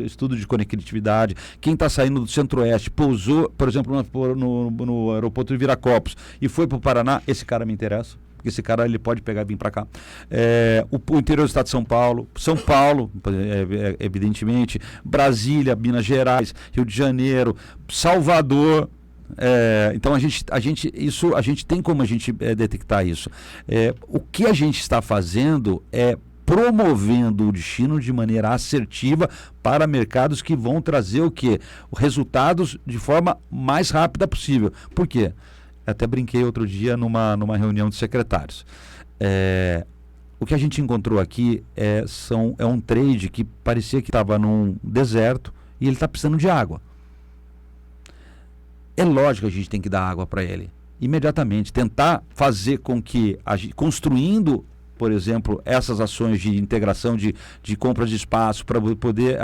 estudo de conectividade, quem está saindo do Centro-Oeste, pousou, por exemplo, no aeroporto de Viracopos e foi para o Paraná, esse cara me interessa. Porque esse cara ele pode pegar e vir para cá. O interior do estado de São Paulo, evidentemente, Brasília, Minas Gerais, Rio de Janeiro, Salvador, Então a gente tem como a gente detectar isso. O que a gente está fazendo é promovendo o destino de maneira assertiva para mercados que vão trazer o quê? Resultados de forma mais rápida possível. Por quê? Até brinquei outro dia numa reunião de secretários. O que a gente encontrou aqui é um trade que parecia que estava num deserto e ele está precisando de água. É lógico que a gente tem que dar água para ele imediatamente, tentar fazer com que, construindo, por exemplo, essas ações de integração de compras de espaço para poder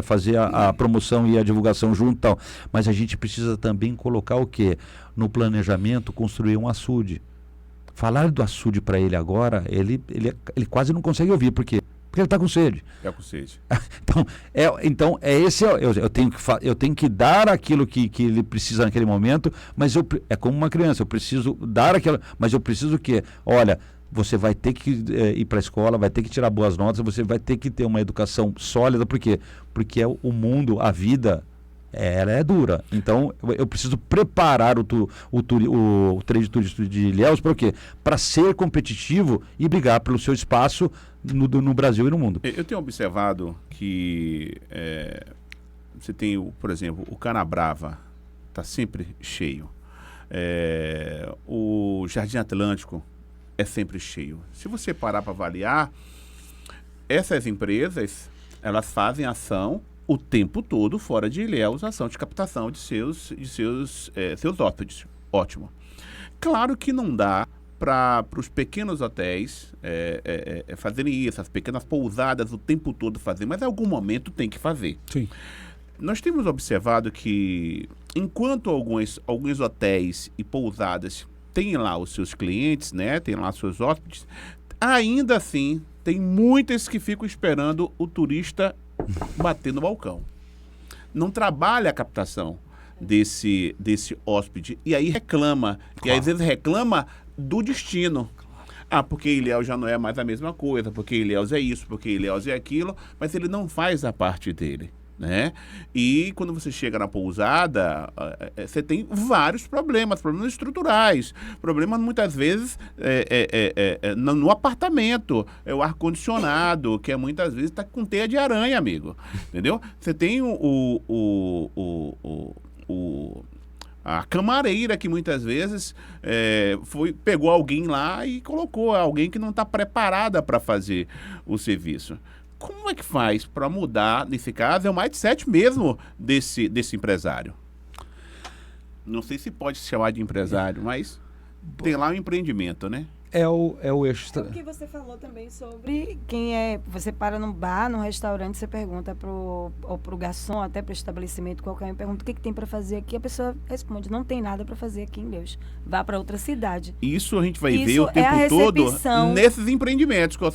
fazer a promoção e a divulgação junto e tal. Mas a gente precisa também colocar o quê? No planejamento, construir um açude. Falar do açude para ele agora, ele quase não consegue ouvir. Por quê? Porque ele está com sede.
Está com sede.
Então, eu tenho que dar aquilo que ele precisa naquele momento, mas é como uma criança, eu preciso dar aquilo, mas eu preciso o quê? Olha, você vai ter que ir para a escola, vai ter que tirar boas notas, você vai ter que ter uma educação sólida. Por quê? Porque o mundo, a vida, ela é dura. Então, eu preciso preparar o trade turístico de Ilhéus para o quê? Para ser competitivo e brigar pelo seu espaço no Brasil e no mundo.
Eu tenho observado que você tem, por exemplo, o Canabrava está sempre cheio. O Jardim Atlântico é sempre cheio. Se você parar para avaliar, essas empresas, elas fazem ação o tempo todo fora de Ilhéus, ação de captação de seus hóspedes. Ótimo. Claro que não dá para os pequenos hotéis fazerem isso, as pequenas pousadas o tempo todo fazer, mas em algum momento tem que fazer.
Sim.
Nós temos observado que, enquanto alguns hotéis e pousadas têm lá os seus clientes, né, tem lá os seus hóspedes, ainda assim tem muitas que ficam esperando o turista bater no balcão. Não trabalha a captação desse hóspede e aí reclama. Claro. E às vezes reclama do destino. Porque Ilhéus já não é mais a mesma coisa, porque Ilhéus é isso, porque Ilhéus é aquilo, mas ele não faz a parte dele, né? E quando você chega na pousada, você tem vários problemas estruturais, problemas muitas vezes no apartamento, o ar-condicionado, que muitas vezes está com teia de aranha, amigo, entendeu? Você tem a camareira que muitas vezes pegou alguém lá e colocou alguém que não está preparada para fazer o serviço. Como é que faz para mudar, nesse caso, é o mindset mesmo desse empresário? Não sei se pode se chamar de empresário, mas tem lá um empreendimento, né?
É o eixo.
O que você falou também sobre você para num bar, num restaurante, você pergunta pro garçom, até pro estabelecimento, qualquer um pergunta o que tem para fazer aqui, a pessoa responde, não tem nada para fazer aqui em Ilhéus. Vá para outra cidade.
Isso a gente vai ver o tempo todo nesses empreendimentos que eu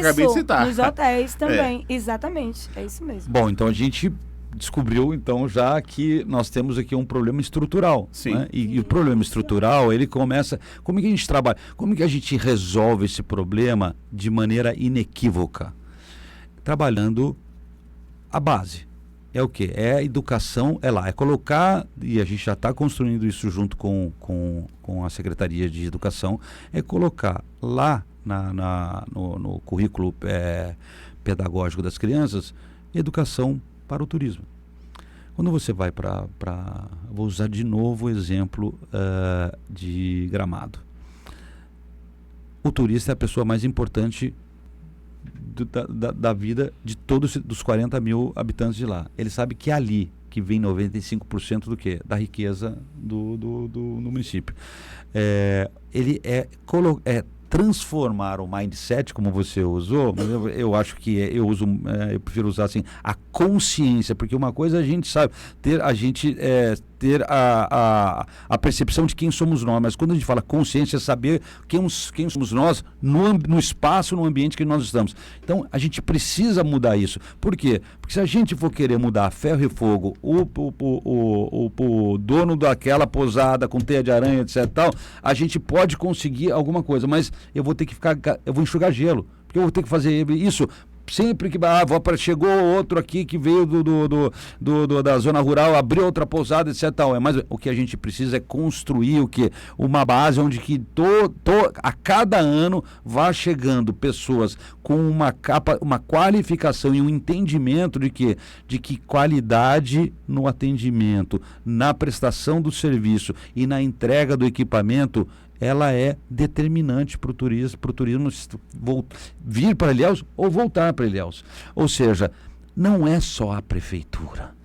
acabei de citar.
Nos hotéis também, exatamente, é isso mesmo.
Bom, então a gente descobriu então já que nós temos aqui um problema estrutural.
Sim.
Né? E o problema estrutural, ele começa... Como é que a gente trabalha? Como é que a gente resolve esse problema de maneira inequívoca? Trabalhando a base. É o quê? É a educação, é colocar, e a gente já está construindo isso junto com a Secretaria de Educação, é colocar lá no currículo pedagógico das crianças, educação para o turismo. Quando você vai vou usar de novo o exemplo de Gramado. O turista é a pessoa mais importante da vida de todos os 40 mil habitantes de lá. Ele sabe que é ali que vem 95% do quê? Da riqueza do município. Ele transformar o mindset, como você usou, mas eu acho que eu prefiro usar assim, a consciência, porque uma coisa a gente sabe, ter a percepção de quem somos nós, mas quando a gente fala consciência, é saber quem somos nós no espaço, no ambiente que nós estamos. Então, a gente precisa mudar isso. Por quê? Porque se a gente for querer mudar a ferro e fogo, o dono daquela pousada com teia de aranha, etc. tal, a gente pode conseguir alguma coisa, mas eu vou enxugar gelo, porque eu vou ter que fazer isso sempre que chegou outro aqui que veio da zona rural, abriu outra pousada, etc. Mas o que a gente precisa é construir uma base onde que a cada ano vá chegando pessoas com uma qualificação e um entendimento de que qualidade no atendimento, na prestação do serviço e na entrega do equipamento, ela é determinante para o turismo vir para Ilhéus ou voltar para Ilhéus. Ou seja, não é só a prefeitura.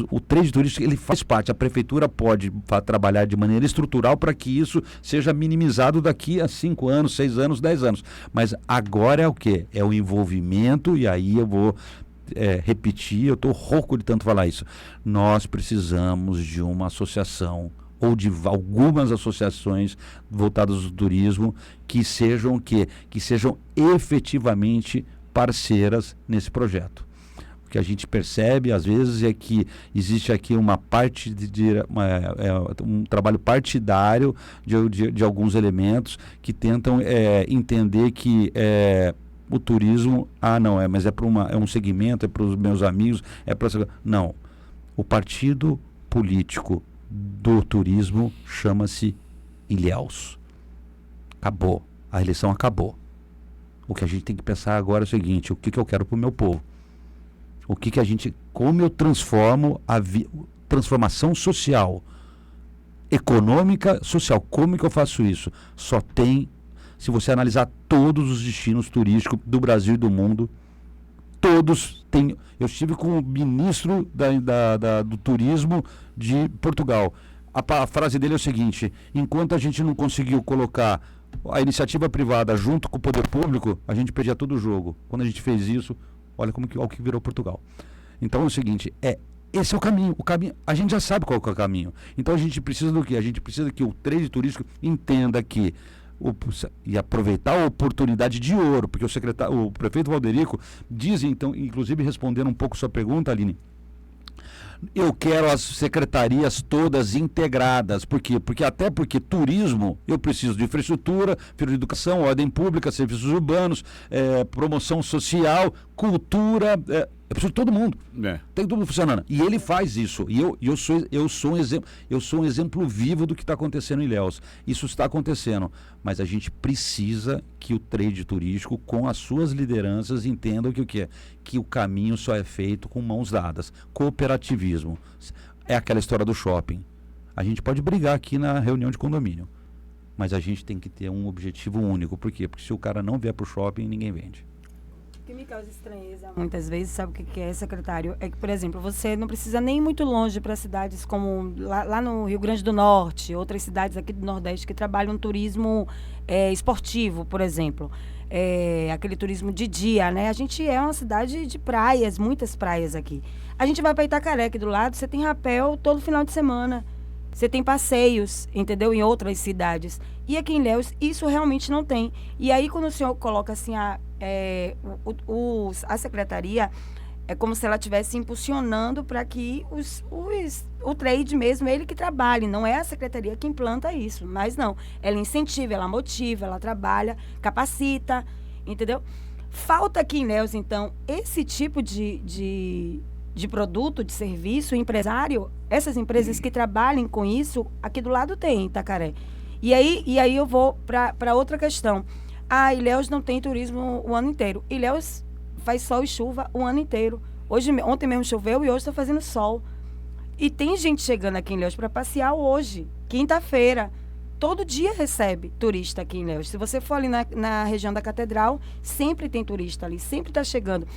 O trade turístico, ele faz parte. A prefeitura pode trabalhar de maneira estrutural para que isso seja minimizado daqui a 5 anos, 6 anos, 10 anos. Mas agora é o quê? É o envolvimento, e aí eu vou repetir, eu estou rouco de tanto falar isso. Nós precisamos de uma associação ou de algumas associações voltadas ao turismo que sejam efetivamente parceiras nesse projeto. O que a gente percebe às vezes é que existe aqui uma parte um trabalho partidário de alguns elementos que tentam entender que o turismo, mas é um segmento, é para os meus amigos, não. O partido político do turismo chama-se Ilhéus. Acabou. A eleição acabou. O que a gente tem que pensar agora é o seguinte: o que eu quero para o meu povo? Como eu transformo transformação social, econômica, social, como que eu faço isso? Se você analisar todos os destinos turísticos do Brasil e do mundo, todos têm. Eu estive com o ministro do turismo de Portugal. A frase dele é o seguinte: enquanto a gente não conseguiu colocar a iniciativa privada junto com o poder público, a gente perdia todo o jogo. Quando a gente fez isso, olha o que virou Portugal. Então é o seguinte, esse é o caminho. A gente já sabe qual é o caminho. Então a gente precisa do quê? A gente precisa que o trade turístico entenda que e aproveitar a oportunidade de ouro, porque o prefeito Valderico diz, então, inclusive respondendo um pouco sua pergunta, Aline, eu quero as secretarias todas integradas. Por quê? Porque turismo, eu preciso de infraestrutura, de educação, ordem pública, serviços urbanos, promoção social, cultura, eu preciso de todo mundo. Tem tudo funcionando. E ele faz isso. E eu sou um exemplo vivo do que está acontecendo em Ilhéus. Isso está acontecendo. Mas a gente precisa que o trade turístico, com as suas lideranças, entendam que o caminho só é feito com mãos dadas. Cooperativismo. É aquela história do shopping. A gente pode brigar aqui na reunião de condomínio, mas a gente tem que ter um objetivo único. Por quê? Porque se o cara não vier para o shopping, ninguém vende.
O que me causa estranheza muitas vezes, sabe o que é, secretário? É que, por exemplo, você não precisa nem ir muito longe para cidades como lá no Rio Grande do Norte, outras cidades aqui do Nordeste que trabalham turismo esportivo, por exemplo. Aquele turismo de dia, né? A gente é uma cidade de praias, muitas praias aqui. A gente vai para Itacaré, aqui do lado, você tem rapel todo final de semana. Você tem passeios, entendeu? Em outras cidades. E aqui em Ilhéus, isso realmente não tem. E aí, quando o senhor coloca assim, a secretaria, é como se ela estivesse impulsionando para que o trade mesmo, ele que trabalhe. Não é a secretaria que implanta isso, mas não. Ela incentiva, ela motiva, ela trabalha, capacita, entendeu? Falta aqui em Ilhéus, então, esse tipo de produto, de serviço, empresário, essas empresas que trabalhem com isso, aqui do lado tem, Itacaré. E aí eu vou para outra questão. Ilhéus não tem turismo o ano inteiro. Ilhéus faz sol e chuva o ano inteiro. Ontem mesmo choveu e hoje está fazendo sol. E tem gente chegando aqui em Ilhéus para passear hoje, quinta-feira. Todo dia recebe turista aqui em Ilhéus. Se você for ali na região da Catedral, sempre tem turista ali, sempre está chegando.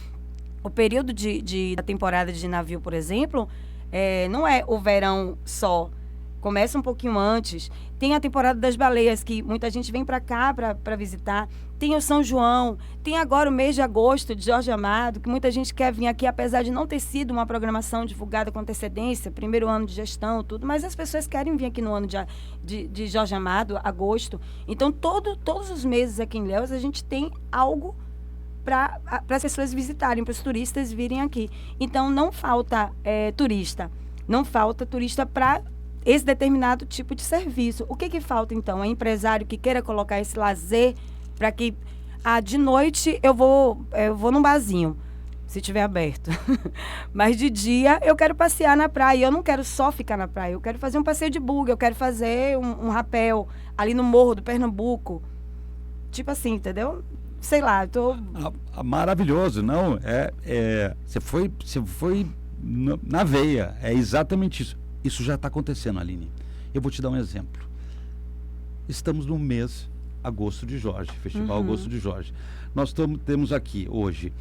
O período da temporada de navio, por exemplo, não é o verão só. Começa um pouquinho antes. Tem a temporada das baleias, que muita gente vem para cá para visitar. Tem o São João. Tem agora o mês de agosto de Jorge Amado, que muita gente quer vir aqui, apesar de não ter sido uma programação divulgada com antecedência, primeiro ano de gestão, tudo, mas as pessoas querem vir aqui no ano de Jorge Amado, agosto. Então, todos os meses aqui em Ilhéus, a gente tem algo para as pessoas visitarem, para os turistas virem aqui. Então, não falta turista. Não falta turista para esse determinado tipo de serviço. O que falta, então? É empresário que queira colocar esse lazer para que de noite eu vou num barzinho, se tiver aberto. Mas de dia eu quero passear na praia. Eu não quero só ficar na praia. Eu quero fazer um passeio de buggy. Eu quero fazer um rapel ali no Morro do Pernambuco. Tipo assim, entendeu? Sei lá, eu tô...
Maravilhoso, não? Você foi na veia. É exatamente isso. Isso já está acontecendo, Aline. Eu vou te dar um exemplo. Estamos no mês Agosto de Jorge, Festival Agosto de Jorge. Nós temos aqui hoje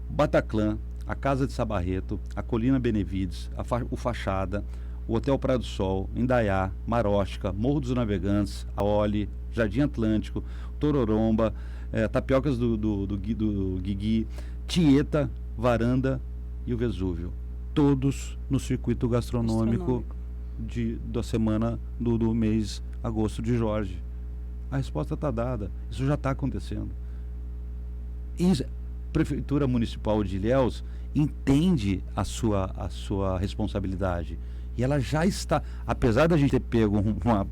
Bataclan, a Casa de Sabarreto, a Colina Benevides, o Fachada, o Hotel Praia do Sol, Indaiá, Maróstica, Morro dos Navegantes, a Oli, Jardim Atlântico, Tororomba, Tapiocas do Guigui, Tieta, Varanda e o Vesúvio. Todos no circuito gastronômico da semana do mês Agosto de Jorge. A resposta está dada. Isso já está acontecendo. Prefeitura Municipal de Ilhéus entende a sua responsabilidade. E ela já está, apesar da gente ter pego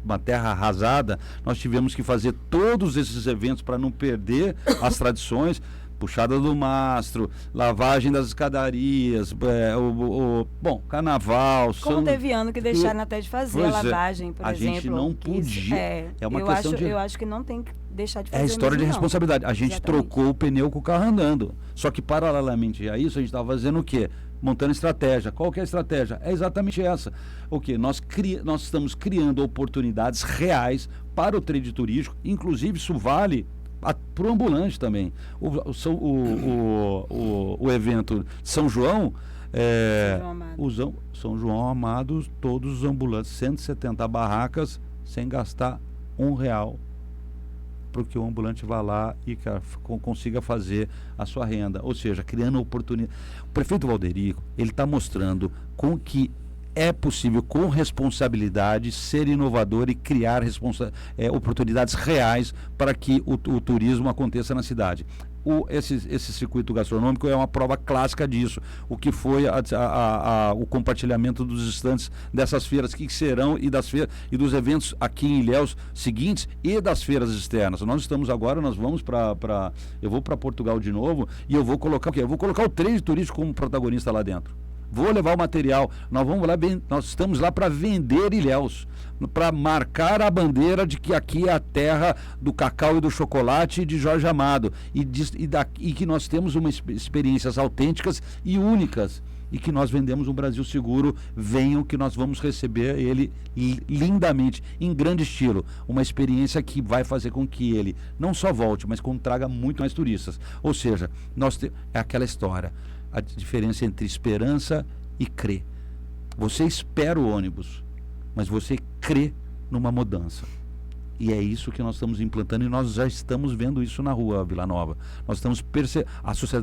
uma terra arrasada, nós tivemos que fazer todos esses eventos para não perder as tradições, puxada do mastro, lavagem das escadarias, carnaval.
Como teve ano que deixaram até de fazer a lavagem, por exemplo.
A gente não podia.
Eu acho que não tem que deixar de fazer.
É história de responsabilidade. A gente
Exatamente.
Trocou o pneu com o carro andando. Só que paralelamente a isso, a gente estava fazendo o quê? Montando estratégia. Qual que é a estratégia? É exatamente essa. O quê? Nós estamos criando oportunidades reais para o trade turístico, inclusive isso vale para o ambulante também. O evento São João, São João Amado, todos os ambulantes, 170 barracas, sem gastar R$1, porque o ambulante vá lá e consiga fazer a sua renda. Ou seja, criando oportunidade. O prefeito Valderico, ele está mostrando com que é possível, com responsabilidade, ser inovador e criar oportunidades reais para que o turismo aconteça na cidade. Esse circuito gastronômico é uma prova clássica disso. O que foi o compartilhamento dos estandes dessas feiras que serão e dos eventos aqui em Ilhéus seguintes e das feiras externas. Nós estamos agora, nós vamos eu vou para Portugal de novo e eu vou colocar o quê? Eu vou colocar o trade turístico como protagonista lá dentro. Vou levar o material, nós estamos lá para vender Ilhéus, para marcar a bandeira de que aqui é a terra do cacau e do chocolate de Jorge Amado e que nós temos experiências autênticas e únicas e que nós vendemos um Brasil seguro. Venham que nós vamos receber ele lindamente, em grande estilo, uma experiência que vai fazer com que ele não só volte, mas com traga muito mais turistas. Ou seja, é aquela história, a diferença entre esperança e crer. Você espera o ônibus, mas você crê numa mudança. E é isso que nós estamos implantando e nós já estamos vendo isso na rua, Vila Nova. Nós estamos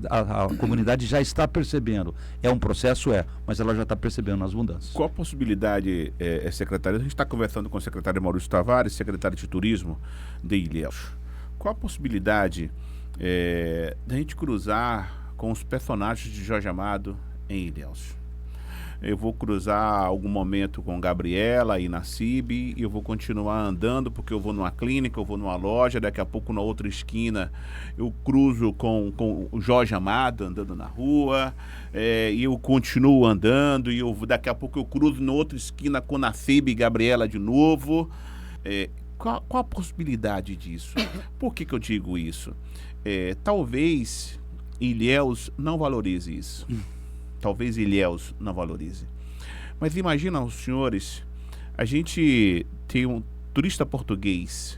a comunidade já está percebendo. É um processo, mas ela já está percebendo as mudanças.
Qual a possibilidade, secretário? A gente está conversando com o secretário Maurício Tavares, secretário de Turismo de Ilhéus. Qual a possibilidade da gente cruzar com os personagens de Jorge Amado em Ilhéus? Eu vou cruzar algum momento com Gabriela e Nassib, e eu vou continuar andando porque eu vou numa clínica, eu vou numa loja, daqui a pouco na outra esquina eu cruzo com o Jorge Amado andando na rua, e eu continuo andando, e daqui a pouco eu cruzo na outra esquina com Nassib e Gabriela de novo. Qual a possibilidade disso? Por que eu digo isso? Talvez Ilhéus não valorize isso. Talvez Ilhéus não valorize. Mas imagina os senhores, a gente tem um turista português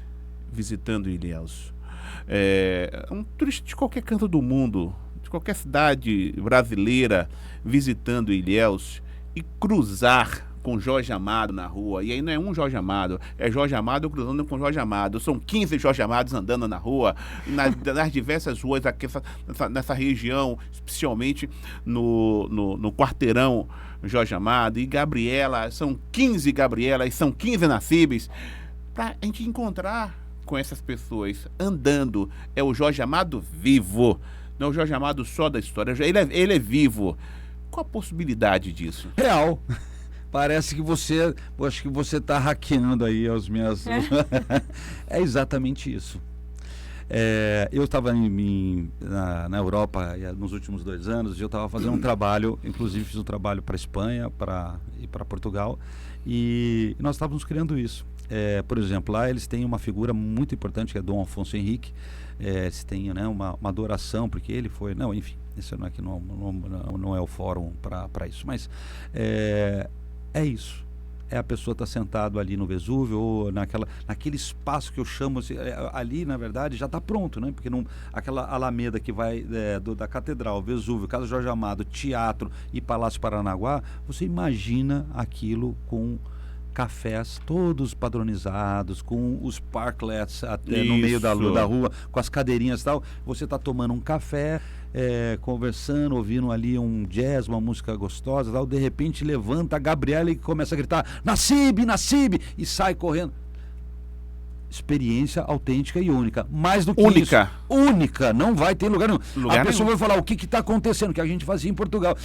visitando Ilhéus. Um turista de qualquer canto do mundo, de qualquer cidade brasileira visitando Ilhéus e cruzar com Jorge Amado na rua. E aí não é um Jorge Amado, é Jorge Amado cruzando com Jorge Amado. São 15 Jorge Amados andando na rua, nas diversas ruas aqui nessa região, especialmente no quarteirão Jorge Amado. E Gabriela, são 15 Gabrielas, são 15 Nassibes, para a gente encontrar com essas pessoas andando. É o Jorge Amado vivo, não é o Jorge Amado só da história, ele é vivo. Qual a possibilidade disso?
Real. Parece que eu acho que você está hackeando aí as minhas... É exatamente isso. Eu estava na Europa nos últimos 2 anos, e eu estava fazendo um trabalho, inclusive fiz um trabalho para a Espanha e para Portugal, e nós estávamos criando isso. Por exemplo, lá eles têm uma figura muito importante, que é Dom Afonso Henrique. Eles têm, né, uma adoração, porque ele foi... Não, enfim, isso não é o fórum para isso, mas é isso. A pessoa está sentado ali no Vesúvio, ou naquele espaço que eu chamo assim, ali, na verdade, já está pronto, né? Porque aquela alameda que vai da Catedral, Vesúvio, Casa Jorge Amado, Teatro e Palácio Paranaguá, você imagina aquilo com cafés todos padronizados, com os parklets até no meio da rua, com as cadeirinhas e tal. Você está tomando um café, conversando, ouvindo ali um jazz, uma música gostosa, tal. De repente levanta a Gabriela e começa a gritar Nassib, Nassib, e sai correndo. Experiência autêntica e única. Mais do que isso. Única. Não vai ter lugar nenhum. A pessoa vai falar o que está acontecendo, que a gente fazia em Portugal.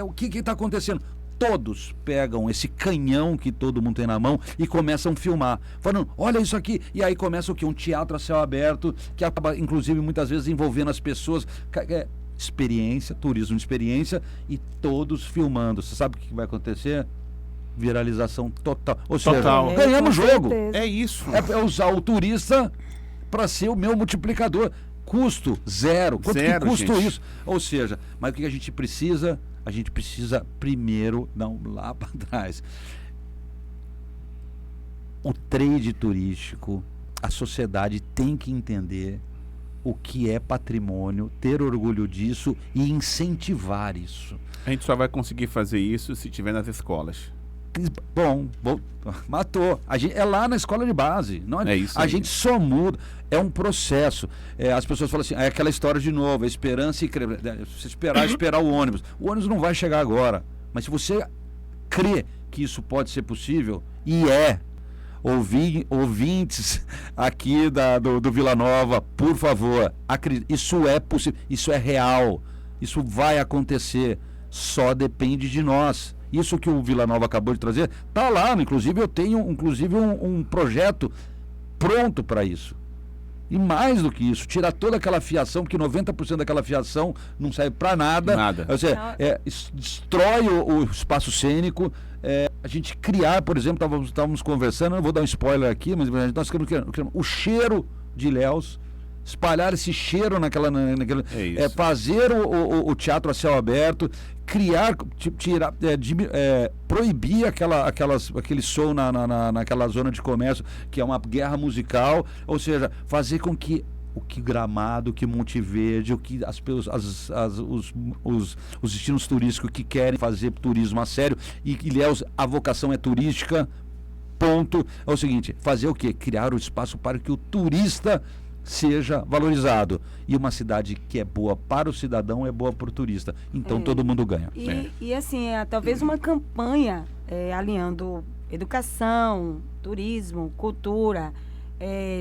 O que está acontecendo? Todos pegam esse canhão que todo mundo tem na mão e começam a filmar, falando, olha isso aqui, e aí começa o quê? Um teatro a céu aberto, que acaba, inclusive, muitas vezes envolvendo as pessoas, experiência, turismo de experiência, e todos filmando. Você sabe o que vai acontecer? Viralização total. Ou seja, ganhamos o jogo.
É isso.
É usar o turista para ser o meu multiplicador. Custo zero. Quanto que custa isso? Ou seja, mas o que a gente precisa? A gente precisa primeiro, não lá para trás, o trade turístico, a sociedade tem que entender o que é patrimônio, ter orgulho disso e incentivar isso.
A gente só vai conseguir fazer isso se tiver nas escolas.
Bom, matou. É lá na escola de base. Não,
é isso.
A gente só muda. É um processo. As pessoas falam assim, é aquela história de novo, a esperança e crer. Se esperar o ônibus. O ônibus não vai chegar agora. Mas se você crê que isso pode ser possível, e ouvintes aqui do Vila Nova, por favor, isso é possível, isso é real, isso vai acontecer, só depende de nós. Isso que o Vila Nova acabou de trazer, tá lá, inclusive eu tenho um projeto pronto para isso. E mais do que isso, tirar toda aquela fiação, porque 90% daquela fiação não serve para nada. Ou seja, destrói o espaço cênico. A gente criar, por exemplo, estávamos conversando, não vou dar um spoiler aqui, mas nós queremos o cheiro de Ilhéus, espalhar esse cheiro fazer o teatro a céu aberto, criar, tirar, proibir aquele som naquela zona de comércio, que é uma guerra musical, ou seja, fazer com que o que Gramado, o que Monte Verde, o que os destinos turísticos que querem fazer turismo a sério, e Ilhéus, a vocação é turística, ponto. É o seguinte, fazer o quê? Criar o espaço para que o turista seja valorizado. E uma cidade que é boa para o cidadão é boa para o turista. Então todo mundo ganha.
E assim, talvez uma campanha alinhando educação, turismo, cultura,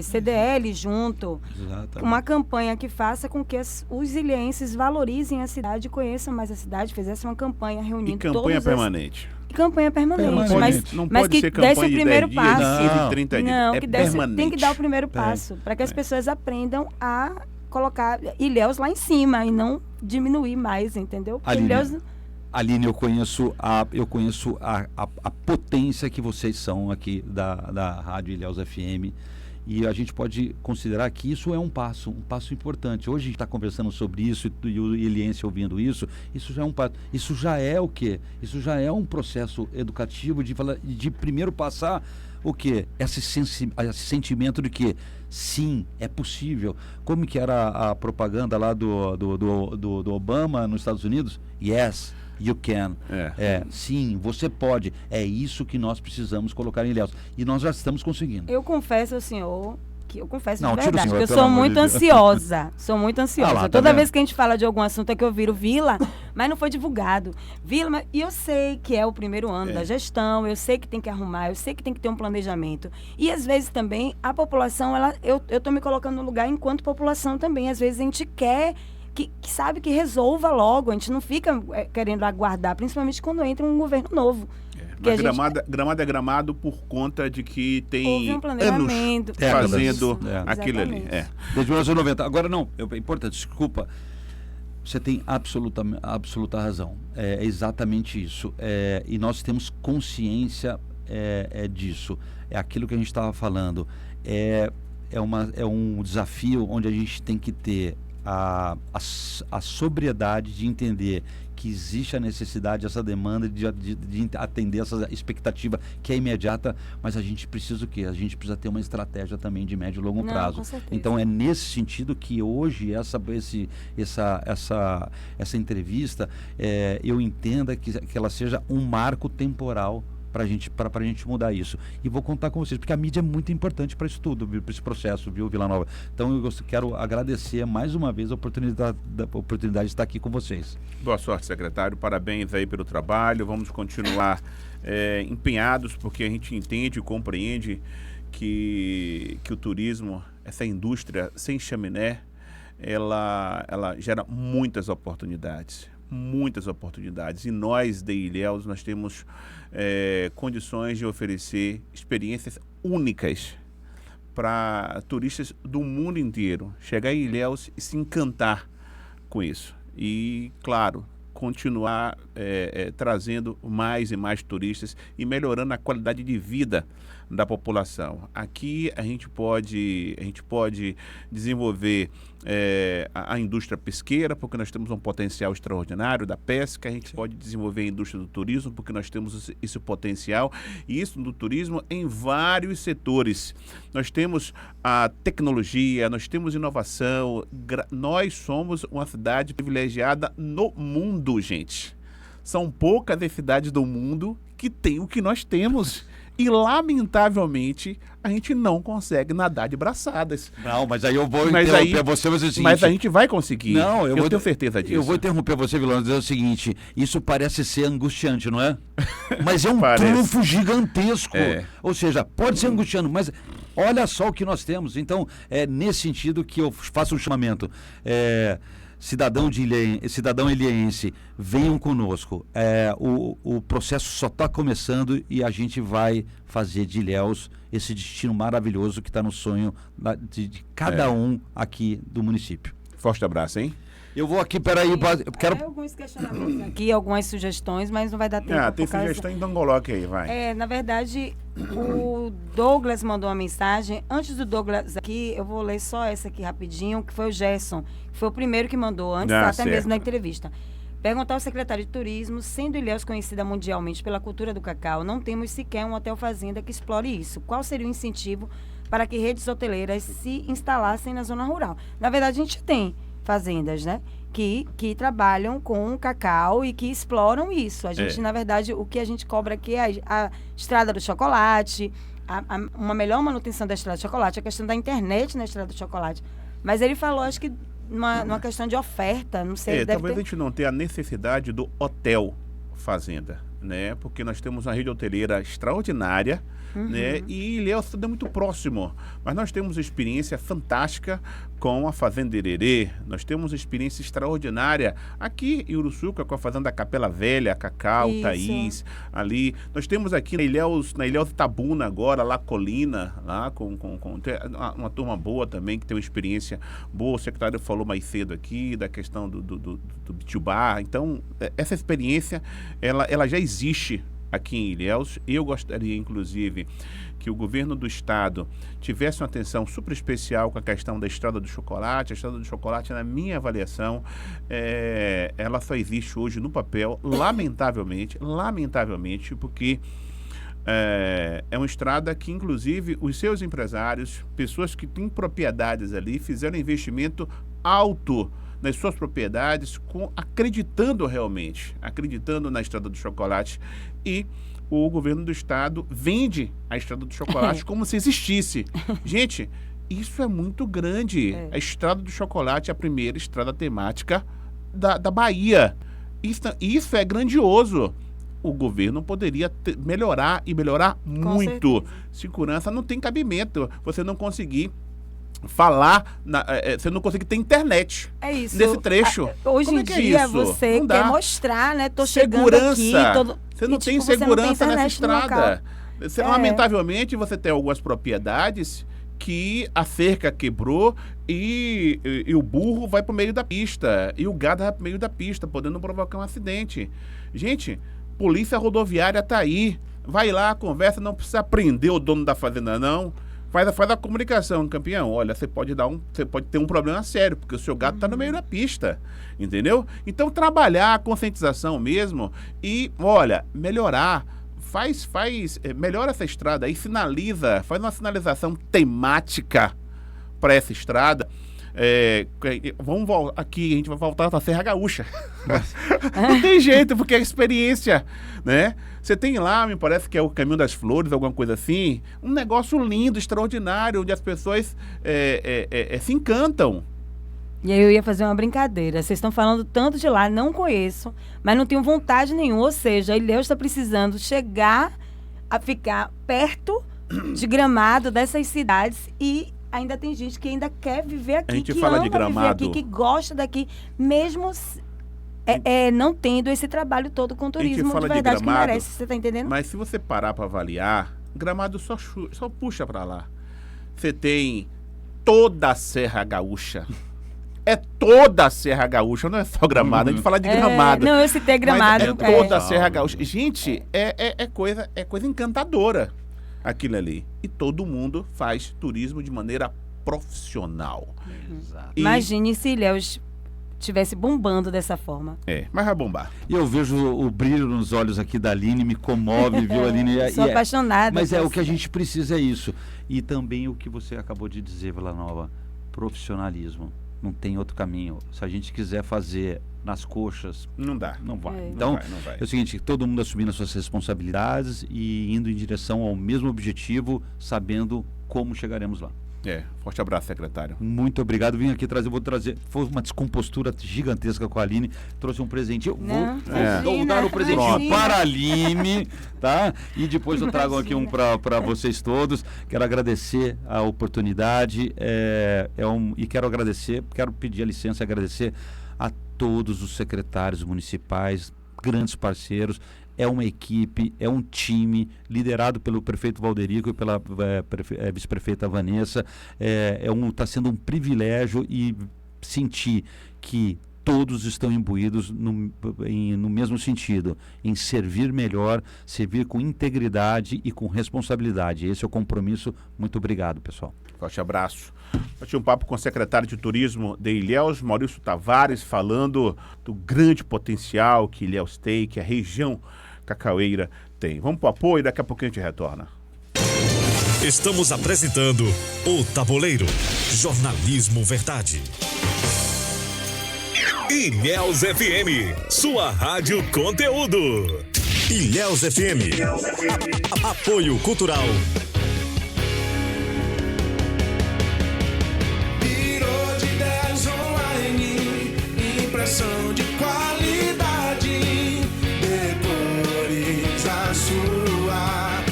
CDL junto.
Exatamente.
Uma campanha que faça com que os ilhenses valorizem a cidade, conheçam mais a cidade, fizessem uma campanha reunindo todos.
Campanha permanente.
Campanha permanente.
Não
mas
pode
que
ser campanha
desse o primeiro
de 10
passo.
dias, de 30 dias.
Não,
Permanente.
tem que dar o primeiro passo para que as pessoas aprendam a colocar Ilhéus lá em cima e não diminuir mais, entendeu?
Aline, eu conheço a potência que vocês são aqui da Rádio Ilhéus FM. E a gente pode considerar que isso é um passo importante. Hoje a gente está conversando sobre isso e o ilhense ouvindo isso. Isso já é um passo. Isso já é o quê? Isso já é um processo educativo de primeiro passar o quê? Esse sentimento de que sim, é possível. Como que era a propaganda lá do Obama nos Estados Unidos? Yes, you can. Sim, você pode. É isso que nós precisamos colocar em Ilhéus. E nós já estamos conseguindo.
Eu confesso ao senhor que eu confesso
de
verdade,
senhor,
que eu sou muito ansiosa. Sou muito ansiosa. Toda vez que a gente fala de algum assunto é que eu viro Vila, mas não foi divulgado. Vila, e eu sei que é o primeiro ano da gestão, eu sei que tem que arrumar, eu sei que tem que ter um planejamento. E às vezes também a população, eu estou me colocando no lugar enquanto população também. Às vezes a gente quer que sabe que resolva logo, a gente não fica querendo aguardar, principalmente quando entra um governo novo.
Gramado é Gramado por conta de que tem
um planejamento,
anos fazendo aquilo ali.
Desde 1990. Agora não, é importante, desculpa. Você tem absoluta razão. É exatamente isso. E nós temos consciência disso. É aquilo que a gente estava falando. É um desafio onde a gente tem que ter a sobriedade de entender que existe a necessidade, essa demanda de atender essa expectativa que é imediata, mas a gente precisa o quê? A gente precisa ter uma estratégia também de médio e longo prazo. Então é nesse sentido que hoje essa entrevista eu entenda que ela seja um marco temporal para a gente mudar isso. E vou contar com vocês, porque a mídia é muito importante para isso tudo, para esse processo, viu, Vila Nova? Então eu quero agradecer mais uma vez a oportunidade de estar aqui com vocês.
Boa sorte, secretário. Parabéns aí pelo trabalho. Vamos continuar empenhados, porque a gente entende e compreende que o turismo, essa indústria sem chaminé, ela gera muitas oportunidades. E nós, de Ilhéus, nós temos condições de oferecer experiências únicas para turistas do mundo inteiro. Chegar em Ilhéus e se encantar com isso. E, claro, continuar trazendo mais e mais turistas e melhorando a qualidade de vida da população. Aqui a gente pode desenvolver a indústria pesqueira, porque nós temos um potencial extraordinário da pesca. A gente pode desenvolver a indústria do turismo, porque nós temos esse potencial, e isso do turismo em vários setores. Nós temos a tecnologia, nós temos inovação. Nós somos uma cidade privilegiada no mundo, gente. São poucas as cidades do mundo que têm o que nós temos. E, lamentavelmente, a gente não consegue nadar de braçadas.
Não, mas aí eu vou interromper você, mas é o seguinte...
Mas a gente vai conseguir.
Não, eu
tenho certeza disso.
Eu vou interromper você, Vilano, dizer o seguinte: isso parece ser angustiante, não é? Mas é um trunfo gigantesco. Ou seja, pode ser angustiante, mas olha só o que nós temos. Então, é nesse sentido que eu faço um chamamento. Cidadão ilhéense, venham conosco. O processo só está começando e a gente vai fazer de Ilhéus esse destino maravilhoso que está no sonho de cada um aqui do município.
Forte abraço, hein?
Eu vou aqui, peraí, eu quero...
Tem alguns questionamentos aqui, algumas sugestões, mas não vai dar tempo.
Tem sugestão, então coloque aí, vai.
Na verdade, o Douglas mandou uma mensagem. Antes do Douglas aqui, eu vou ler só essa aqui rapidinho, que foi o Gerson, que foi o primeiro que mandou, antes até mesmo na entrevista. Perguntar ao secretário de Turismo, sendo Ilhéus conhecida mundialmente pela cultura do cacau, não temos sequer um hotel fazenda que explore isso. Qual seria o incentivo para que redes hoteleiras se instalassem na zona rural? Na verdade, a gente tem fazendas, né? Que trabalham com cacau e que exploram isso. A gente, na verdade, o que a gente cobra aqui é a estrada do chocolate, uma melhor manutenção da estrada do chocolate, a questão da internet na estrada do chocolate. Mas ele falou, acho que numa questão de oferta, não sei.
Talvez a gente não tenha a necessidade do hotel fazenda, né? Porque nós temos uma rede hoteleira extraordinária, né? E Ilhéus é muito próximo, mas nós temos experiência fantástica com a Fazenda Hererê, nós temos experiência extraordinária aqui em Uruçuca com a Fazenda Capela Velha, Cacau, Thaís, ali. Nós temos aqui na Ilhéus Itabuna agora, lá Colina, lá com uma turma boa também, que tem uma experiência boa. O secretário falou mais cedo aqui da questão do Bitubá. Então, essa experiência, ela já existe aqui em Ilhéus. Eu gostaria, inclusive, que o governo do estado tivesse uma atenção super especial com a questão da Estrada do Chocolate. A Estrada do Chocolate, na minha avaliação, ela só existe hoje no papel, lamentavelmente, porque é uma estrada que, inclusive, os seus empresários, pessoas que têm propriedades ali, fizeram investimento alto nas suas propriedades, acreditando na Estrada do Chocolate, e o governo do estado vende a Estrada do Chocolate como se existisse. Gente, isso é muito grande. A Estrada do Chocolate é a primeira estrada temática da Bahia. Isso é grandioso. O governo poderia melhorar muito. Segurança não tem cabimento. Você não conseguir falar, você não consegue ter internet.
É isso.
Nesse trecho.
Hoje em dia você quer mostrar, né? Tô chegando aqui.
Você não tem segurança nessa estrada. Lamentavelmente, você tem algumas propriedades que a cerca quebrou e o burro vai pro meio da pista. E o gado vai pro meio da pista, podendo provocar um acidente. Gente, polícia rodoviária tá aí. Vai lá, conversa, não precisa prender o dono da fazenda, não. Faz a comunicação, campeão. Olha, você pode ter um problema sério, porque o seu gado está no meio da pista, entendeu? Então, trabalhar a conscientização mesmo e, olha, melhorar. Melhora essa estrada aí, faz uma sinalização temática para essa estrada. Aqui, a gente vai voltar para a Serra Gaúcha. Não tem jeito, porque é experiência, né? Você tem lá, me parece que é o Caminho das Flores, alguma coisa assim, um negócio lindo, extraordinário, onde as pessoas se encantam.
E aí eu ia fazer uma brincadeira. Vocês estão falando tanto de lá, não conheço, mas não tenho vontade nenhuma. Ou seja, Ilhéus está precisando chegar a ficar perto de Gramado, dessas cidades, e ainda tem gente que ainda quer viver aqui,
a gente
que
fala
ama
de Gramado,
viver aqui, que gosta daqui, mesmo não tendo esse trabalho todo com turismo de verdade de Gramado, que merece, você está entendendo?
Mas se você parar para avaliar, Gramado só puxa para lá. Você tem toda a Serra Gaúcha. É toda a Serra Gaúcha, não é só Gramado. A gente fala de Gramado.
Não, eu citei Gramado.
Mas toda a Serra Gaúcha. Gente, é coisa encantadora aquilo ali. E todo mundo faz turismo de maneira profissional.
Exato.
Imagine se Ilhéus estivesse bombando dessa forma.
Mas vai bombar.
E eu vejo o brilho nos olhos aqui da Aline, me comove, viu, Aline?
Sou apaixonada.
Mas o que a gente precisa é isso. E também o que você acabou de dizer, Vila Nova, profissionalismo. Não tem outro caminho. Se a gente quiser fazer nas coxas,
não dá.
Não vai.
Então,
não vai. É o seguinte, todo mundo assumindo as suas responsabilidades e indo em direção ao mesmo objetivo, sabendo como chegaremos lá.
Forte abraço, secretário.
Muito obrigado. Vou trazer. Foi uma descompostura gigantesca com a Aline. Trouxe um presente. Vou dar o presentinho para a Aline, tá? E depois eu trago aqui um para vocês todos. Quero agradecer a oportunidade e quero pedir a licença e agradecer a todos os secretários municipais, grandes parceiros. É uma equipe, é um time liderado pelo prefeito Valderico e pela vice-prefeita Vanessa. Está sendo um privilégio e sentir que todos estão imbuídos no mesmo sentido, em servir melhor, servir com integridade e com responsabilidade. Esse é o compromisso. Muito obrigado, pessoal.
Forte abraço. Eu tinha um papo com o secretário de Turismo de Ilhéus, Maurício Tavares, falando do grande potencial que Ilhéus tem, que a região cacaueira tem. Vamos para o apoio e daqui a pouquinho a gente retorna.
Estamos apresentando O Tabuleiro, jornalismo verdade. Ilhéus FM, sua rádio conteúdo. Ilhéus FM, apoio cultural.
Virou de 10 online, impressão de qualidade. Depois a sua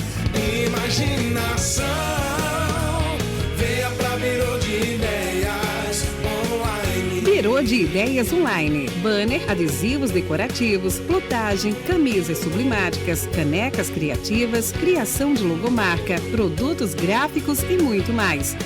imaginação. Venha pra Virou de Ideias Online.
Virou de Ideias Online. Banner, adesivos decorativos, plotagem, camisas sublimáticas, canecas criativas, criação de logomarca, produtos gráficos e muito mais.